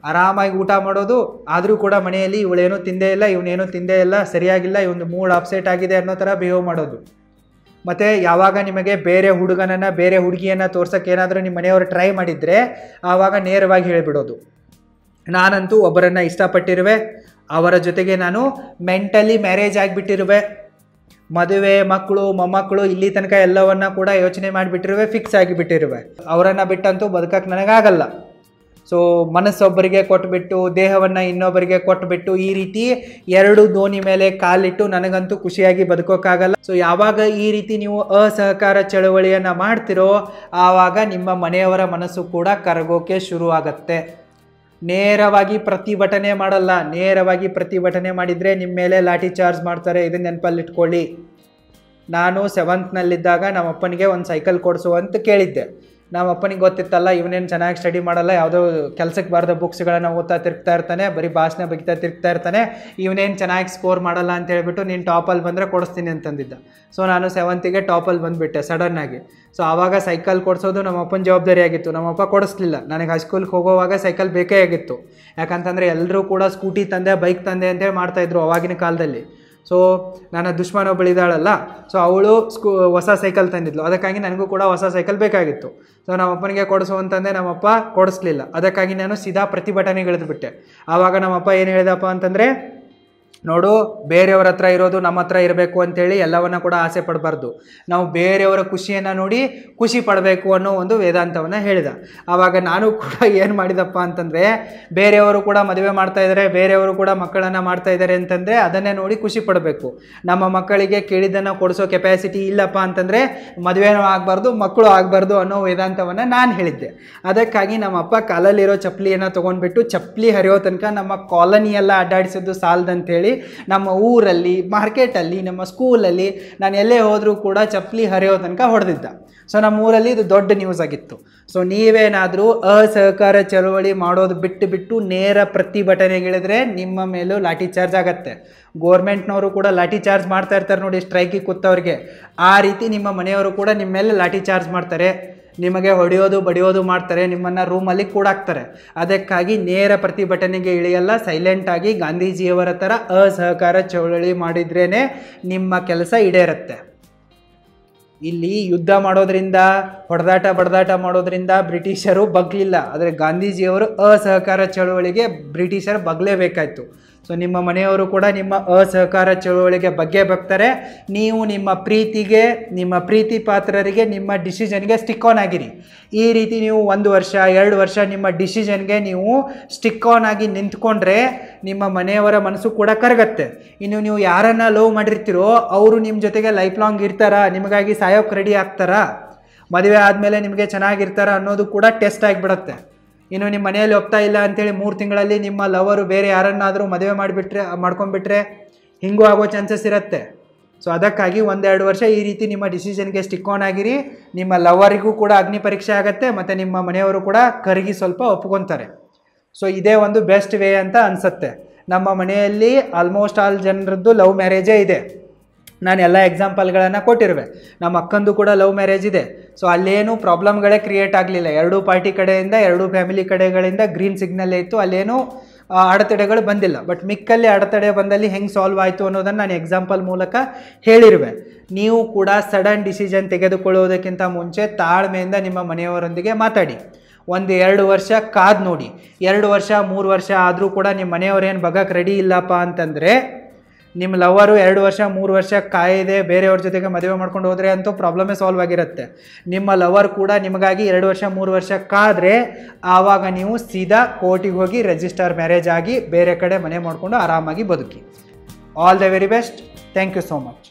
ಆರಾಮಾಗಿ ಊಟ ಮಾಡೋದು. ಆದರೂ ಕೂಡ ಮನೆಯಲ್ಲಿ ಇವಳೇನೂ ತಿಂದೇ ಇಲ್ಲ, ಇವನೇನೂ ತಿಂದೇ ಇಲ್ಲ, ಸರಿಯಾಗಿಲ್ಲ, ಇವನು ಮೂಡ್ ಅಪ್ಸೆಟ್ ಆಗಿದೆ ಅನ್ನೋ ಥರ ಬಿಹೇವ್ ಮಾಡೋದು. ಮತ್ತು ಯಾವಾಗ ನಿಮಗೆ ಬೇರೆ ಹುಡುಗನನ್ನು ಬೇರೆ ಹುಡುಗಿಯನ್ನು ತೋರ್ಸೋಕ್ಕೆ ಏನಾದರೂ ನಿಮ್ಮ ಮನೆಯವರು ಟ್ರೈ ಮಾಡಿದರೆ, ಆವಾಗ ನೇರವಾಗಿ ಹೇಳಿಬಿಡೋದು, ನಾನಂತೂ ಒಬ್ಬರನ್ನು ಇಷ್ಟಪಟ್ಟಿರುವೆ, ಅವರ ಜೊತೆಗೆ ನಾನು ಮೆಂಟಲಿ ಮ್ಯಾರೇಜ್ ಆಗಿಬಿಟ್ಟಿರುವೆ, ಮದುವೆ ಮಕ್ಕಳು ಮೊಮ್ಮಕ್ಕಳು ಇಲ್ಲಿ ತನಕ ಎಲ್ಲವನ್ನ ಕೂಡ ಯೋಚನೆ ಮಾಡಿಬಿಟ್ಟಿರುವೆ, ಫಿಕ್ಸ್ ಆಗಿಬಿಟ್ಟಿರುವೆ, ಅವರನ್ನು ಬಿಟ್ಟಂತೂ ಬದುಕಕ್ಕೆ ನನಗಾಗಲ್ಲ. ಸೊ ಮನಸ್ಸೊಬ್ಬರಿಗೆ ಕೊಟ್ಬಿಟ್ಟು ದೇಹವನ್ನು ಇನ್ನೊಬ್ಬರಿಗೆ ಕೊಟ್ಬಿಟ್ಟು ಈ ರೀತಿ 2 ದೋಣಿ ಮೇಲೆ ಕಾಲಿಟ್ಟು ನನಗಂತೂ ಖುಷಿಯಾಗಿ ಬದುಕೋಕ್ಕಾಗಲ್ಲ. ಸೊ ಯಾವಾಗ ಈ ರೀತಿ ನೀವು ಅಸಹಕಾರ ಚಳವಳಿಯನ್ನು ಮಾಡ್ತಿರೋ, ಆವಾಗ ನಿಮ್ಮ ಮನೆಯವರ ಮನಸ್ಸು ಕೂಡ ಕರಗೋಕೆ ಶುರು ಆಗತ್ತೆ. ನೇರವಾಗಿ ಪ್ರತಿಭಟನೆ ಮಾಡಲ್ಲ, ನೇರವಾಗಿ ಪ್ರತಿಭಟನೆ ಮಾಡಿದರೆ ನಿಮ್ಮ ಮೇಲೆ ಲಾಠಿ ಚಾರ್ಜ್ ಮಾಡ್ತಾರೆ. ಇದನ್ನ ನೆನಪಲ್ಲಿಟ್ಕೊಳ್ಳಿ. ನಾನು 7th ನಮ್ಮ ಅಪ್ಪನಿಗೆ ಒಂದು ಸೈಕಲ್ ಕೊಡಿಸು ಅಂತ ಕೇಳಿದ್ದೆ. ನಮ್ಮ ಅಪ್ಪನಿಗೆ ಗೊತ್ತಿತ್ತಲ್ಲ, ಇವನೇನು ಚೆನ್ನಾಗಿ ಸ್ಟಡಿ ಮಾಡಲ್ಲ, ಯಾವುದೋ ಕೆಲಸಕ್ಕೆ ಬಾರದ ಬುಕ್ಸ್ಗಳನ್ನು ಓದ್ತಾ ತಿರ್ಗ್ತಾ ಇರ್ತಾನೆ, ಬರೀ ಭಾಷಣ ಬಗಿತಾ ತಿರ್ಗ್ತಾ ಇರ್ತಾನೆ, ಇವನೇನು ಚೆನ್ನಾಗಿ ಸ್ಕೋರ್ ಮಾಡಲ್ಲ ಅಂತ ಹೇಳ್ಬಿಟ್ಟು ನೀನು ಟಾಪಲ್ಲಿ ಬಂದರೆ ಕೊಡಿಸ್ತೀನಿ ಅಂತಂದಿದ್ದ. ಸೊ ನಾನು 7th ಟಾಪಲ್ಲಿ ಬಂದುಬಿಟ್ಟೆ ಸಡನ್ನಾಗಿ. ಸೊ ಆವಾಗ ಸೈಕಲ್ ಕೊಡಿಸೋದು ನಮ್ಮ ಅಪ್ಪನ ಜವಾಬ್ದಾರಿ ಆಗಿತ್ತು. ನಮ್ಮಪ್ಪ ಕೊಡಿಸ್ಲಿಲ್ಲ. ನನಗೆ ಹೈಸ್ಕೂಲ್ಗೆ ಹೋಗೋವಾಗ ಸೈಕಲ್ ಬೇಕೇ ಆಗಿತ್ತು. ಯಾಕಂತಂದರೆ ಎಲ್ಲರೂ ಕೂಡ ಸ್ಕೂಟಿ ತಂದೆ, ಬೈಕ್ ತಂದೆ ಅಂತೇಳಿ ಮಾಡ್ತಾಯಿದ್ರು ಅವಾಗಿನ ಕಾಲದಲ್ಲಿ. ಸೊ ನನ್ನ ದುಶ್ಮನ ಒಬ್ಬಳಿದಾಳಲ್ಲ, ಸೊ ಅವಳು ಹೊಸ ಸೈಕಲ್ ತಂದಿದ್ಲು, ಅದಕ್ಕಾಗಿ ನನಗೂ ಕೂಡ ಹೊಸ ಸೈಕಲ್ ಬೇಕಾಗಿತ್ತು. ಸೊ ನಮ್ಮ ಅಪ್ಪನಿಗೆ ಕೊಡಿಸು ಅಂತಂದೆ, ನಮ್ಮಪ್ಪ ಕೊಡಿಸ್ಲಿಲ್ಲ. ಅದಕ್ಕಾಗಿ ನಾನು ಸೀದಾ ಪ್ರತಿಭಟನೆಗಿಳಿದ್ಬಿಟ್ಟೆ. ಆವಾಗ ನಮ್ಮಪ್ಪ ಏನು ಹೇಳಿದಪ್ಪ ಅಂತಂದರೆ, ನೋಡು, ಬೇರೆಯವ್ರ ಹತ್ರ ಇರೋದು ನಮ್ಮ ಹತ್ರ ಇರಬೇಕು ಅಂತೇಳಿ ಎಲ್ಲವನ್ನ ಕೂಡ ಆಸೆ ಪಡಬಾರ್ದು, ನಾವು ಬೇರೆಯವರ ಖುಷಿಯನ್ನು ನೋಡಿ ಖುಷಿ ಪಡಬೇಕು ಅನ್ನೋ ಒಂದು ವೇದಾಂತವನ್ನು ಹೇಳಿದ. ಆವಾಗ ನಾನು ಕೂಡ ಏನು ಮಾಡಿದಪ್ಪ ಅಂತಂದರೆ, ಬೇರೆಯವರು ಕೂಡ ಮದುವೆ ಮಾಡ್ತಾ ಇದ್ದಾರೆ, ಬೇರೆಯವರು ಕೂಡ ಮಕ್ಕಳನ್ನು ಮಾಡ್ತಾ ಇದ್ದಾರೆ ಅಂತಂದರೆ ಅದನ್ನೇ ನೋಡಿ ಖುಷಿ ಪಡಬೇಕು. ನಮ್ಮ ಮಕ್ಕಳಿಗೆ ಕೇಳಿದ್ದನ್ನು ಕೊಡಿಸೋ ಕೆಪಾಸಿಟಿ ಇಲ್ಲಪ್ಪ ಅಂತಂದರೆ ಮದುವೆನೂ ಆಗಬಾರ್ದು, ಮಕ್ಕಳು ಆಗಬಾರ್ದು ಅನ್ನೋ ವೇದಾಂತವನ್ನು ನಾನು ಹೇಳಿದ್ದೆ. ಅದಕ್ಕಾಗಿ ನಮ್ಮ ಅಪ್ಪ ಕಾಲಲ್ಲಿರೋ ಚಪ್ಪಲಿಯನ್ನು ತೊಗೊಂಡ್ಬಿಟ್ಟು ಚಪ್ಪಲಿ ಹರಿಯೋ ತನಕ ನಮ್ಮ ಕಾಲನಿಯೆಲ್ಲ ಅಡ್ಡಾಡಿಸಿದ್ದು ಸಾಲದಂತೇಳಿ ನಮ್ಮ ಊರಲ್ಲಿ, ಮಾರ್ಕೆಟಲ್ಲಿ, ನಮ್ಮ ಸ್ಕೂಲಲ್ಲಿ ನಾನು ಎಲ್ಲೇ ಹೋದರೂ ಕೂಡ ಚಪ್ಪಲಿ ಹರಿಯೋ ತನಕ ಹೊಡೆದಿದ್ದ. ಸೊ ನಮ್ಮ ಊರಲ್ಲಿ ಇದು ದೊಡ್ಡ ನ್ಯೂಸ್ ಆಗಿತ್ತು. ಸೊ ನೀವೇನಾದರೂ ಅಸಹಕಾರ ಚಳವಳಿ ಮಾಡೋದು ಬಿಟ್ಟು ನೇರ ಪ್ರತಿಭಟನೆಗಿಳಿದ್ರೆ ನಿಮ್ಮ ಮೇಲೂ ಲಾಠಿ ಚಾರ್ಜ್ ಆಗತ್ತೆ. ಗೋರ್ಮೆಂಟ್ನವರು ಕೂಡ ಲಾಠಿ ಚಾರ್ಜ್ ಮಾಡ್ತಾ ಇರ್ತಾರೆ ನೋಡಿ ಸ್ಟ್ರೈಕಿಗೆ ಕೂತವ್ರಿಗೆ. ಆ ರೀತಿ ನಿಮ್ಮ ಮನೆಯವರು ಕೂಡ ನಿಮ್ಮ ಮೇಲೆ ಲಾಠಿ ಚಾರ್ಜ್ ಮಾಡ್ತಾರೆ, ನಿಮಗೆ ಹೊಡೆಯೋದು ಬಡಿಯೋದು ಮಾಡ್ತಾರೆ, ನಿಮ್ಮನ್ನು ರೂಮಲ್ಲಿ ಕೂಡಾಕ್ತಾರೆ. ಅದಕ್ಕಾಗಿ ನೇರ ಪ್ರತಿಭಟನೆಗೆ ಇಳಿಯಲ್ಲ, ಸೈಲೆಂಟಾಗಿ ಗಾಂಧೀಜಿಯವರ ಥರ ಅಸಹಕಾರ ಚಳವಳಿ ಮಾಡಿದ್ರೇ ನಿಮ್ಮ ಕೆಲಸ ಈಡೇರುತ್ತೆ. ಇಲ್ಲಿ ಯುದ್ಧ ಮಾಡೋದ್ರಿಂದ, ಬಡದಾಟ ಮಾಡೋದ್ರಿಂದ ಬ್ರಿಟಿಷರು ಬಗ್ಲಿಲ್ಲ. ಆದರೆ ಗಾಂಧೀಜಿಯವರು ಅಸಹಕಾರ ಚಳವಳಿಗೆ ಬ್ರಿಟಿಷರು ಬಗ್ಲೇಬೇಕಾಯಿತು. ಸೊ ನಿಮ್ಮ ಮನೆಯವರು ಕೂಡ ನಿಮ್ಮ ಅಸಹಕಾರ ಚಳವಳಿಗೆ ಬಗ್ತಾರೆ. ನೀವು ನಿಮ್ಮ ಪ್ರೀತಿಗೆ, ನಿಮ್ಮ ಪ್ರೀತಿ ಪಾತ್ರರಿಗೆ, ನಿಮ್ಮ ಡಿಸಿಷನ್ಗೆ ಸ್ಟಿಕ್ ಆನ್ ಆಗಿರಿ. ಈ ರೀತಿ ನೀವು 1 ವರ್ಷ 2 ವರ್ಷ ನಿಮ್ಮ ಡಿಸಿಷನ್ಗೆ ನೀವು ಸ್ಟಿಕ್ ಆನ್ ಆಗಿ ನಿಂತ್ಕೊಂಡ್ರೆ ನಿಮ್ಮ ಮನೆಯವರ ಮನಸ್ಸು ಕೂಡ ಕರಗತ್ತೆ. ಇನ್ನು ನೀವು ಯಾರನ್ನು ಲವ್ ಮಾಡಿರ್ತೀರೋ ಅವರು ನಿಮ್ಮ ಜೊತೆಗೆ ಲೈಫ್ ಲಾಂಗ್ ಇರ್ತಾರಾ, ನಿಮಗಾಗಿ ಸಾಯೋಕ್ಕೆ ರೆಡಿ ಆಗ್ತಾರಾ, ಮದುವೆ ಆದಮೇಲೆ ನಿಮಗೆ ಚೆನ್ನಾಗಿರ್ತಾರ ಅನ್ನೋದು ಕೂಡ ಟೆಸ್ಟ್ ಆಗಿಬಿಡುತ್ತೆ. ಇನ್ನು ನಿಮ್ಮ ಮನೆಯಲ್ಲಿ ಒಪ್ತಾ ಇಲ್ಲ ಅಂಥೇಳಿ 3 ತಿಂಗಳಲ್ಲಿ ನಿಮ್ಮ ಲವರು ಬೇರೆ ಯಾರನ್ನಾದರೂ ಮದುವೆ ಮಾಡ್ಕೊಂಡ್ಬಿಟ್ರೆ ಹಿಂಗೂ ಆಗೋ ಚಾನ್ಸಸ್ ಇರುತ್ತೆ. ಸೊ ಅದಕ್ಕಾಗಿ 1-2 ವರ್ಷ ಈ ರೀತಿ ನಿಮ್ಮ ಡಿಸಿಷನ್ಗೆ ಸ್ಟಿಕ್ ಆನ್ ಆಗಿರಿ. ನಿಮ್ಮ ಲವರಿಗೂ ಕೂಡ ಅಗ್ನಿ ಪರೀಕ್ಷೆ ಆಗುತ್ತೆ ಮತ್ತು ನಿಮ್ಮ ಮನೆಯವರು ಕೂಡ ಕರಗಿ ಸ್ವಲ್ಪ ಒಪ್ಕೊತಾರೆ. ಸೊ ಇದೇ ಒಂದು ಬೆಸ್ಟ್ ವೇ ಅಂತ ಅನಿಸುತ್ತೆ. ನಮ್ಮ ಮನೆಯಲ್ಲಿ ಆಲ್ಮೋಸ್ಟ್ ಆಲ್ ಜನರದ್ದು ಲವ್ ಮ್ಯಾರೇಜೇ ಇದೆ. ನಾನು ಎಲ್ಲ ಎಕ್ಸಾಂಪಲ್ಗಳನ್ನು ಕೊಟ್ಟಿರುವೆ. ನಮ್ಮ ಅಕ್ಕಂದು ಕೂಡ ಲವ್ ಮ್ಯಾರೇಜ್ ಇದೆ. ಸೊ ಅಲ್ಲೇನು ಪ್ರಾಬ್ಲಮ್ಗಳೇ ಕ್ರಿಯೇಟ್ ಆಗಲಿಲ್ಲ. 2 ಪಾರ್ಟಿ ಕಡೆಯಿಂದ, 2 ಫ್ಯಾಮಿಲಿ ಕಡೆಗಳಿಂದ ಗ್ರೀನ್ ಸಿಗ್ನಲ್ಲೇ ಇತ್ತು, ಅಲ್ಲೇನು ಅಡೆತಡೆಗಳು ಬಂದಿಲ್ಲ. ಬಟ್ ಮಿಕ್ಕಲ್ಲಿ ಅಡೆತಡೆ ಬಂದಲ್ಲಿ ಹೆಂಗೆ ಸಾಲ್ವ್ ಆಯಿತು ಅನ್ನೋದನ್ನು ನಾನು ಎಕ್ಸಾಂಪಲ್ ಮೂಲಕ ಹೇಳಿರುವೆ. ನೀವು ಕೂಡ ಸಡನ್ ಡಿಸಿಷನ್ ತೆಗೆದುಕೊಳ್ಳುವುದಕ್ಕಿಂತ ಮುಂಚೆ ತಾಳ್ಮೆಯಿಂದ ನಿಮ್ಮ ಮನೆಯವರೊಂದಿಗೆ ಮಾತಾಡಿ. 1-2 ವರ್ಷ ಕಾದು ನೋಡಿ. 2 ವರ್ಷ 3 ವರ್ಷ ಆದರೂ ಕೂಡ ನಿಮ್ಮ ಮನೆಯವರೇನು ಬಗಕ್ಕೆ ರೆಡಿ ಇಲ್ಲಪ್ಪ ಅಂತಂದರೆ, ನಿಮ್ಮ ಲವರು 2 ವರ್ಷ 3 ವರ್ಷ ಕಾಯದೆ ಬೇರೆಯವ್ರ ಜೊತೆಗೆ ಮದುವೆ ಮಾಡ್ಕೊಂಡು ಹೋದರೆ ಅಂತೂ ಪ್ರಾಬ್ಲಮೇ ಸಾಲ್ವ್ ಆಗಿರುತ್ತೆ. ನಿಮ್ಮ ಲವರ್ ಕೂಡ ನಿಮಗಾಗಿ 2 ವರ್ಷ 3 ವರ್ಷ ಕಾದರೆ ಆವಾಗ ನೀವು ಸೀದಾ ಕೋರ್ಟಿಗೆ ಹೋಗಿ ರಿಜಿಸ್ಟರ್ ಮ್ಯಾರೇಜ್ ಆಗಿ ಬೇರೆ ಕಡೆ ಮನೆ ಮಾಡಿಕೊಂಡು ಆರಾಮಾಗಿ ಬದುಕಿ. All the very best. Thank you so much.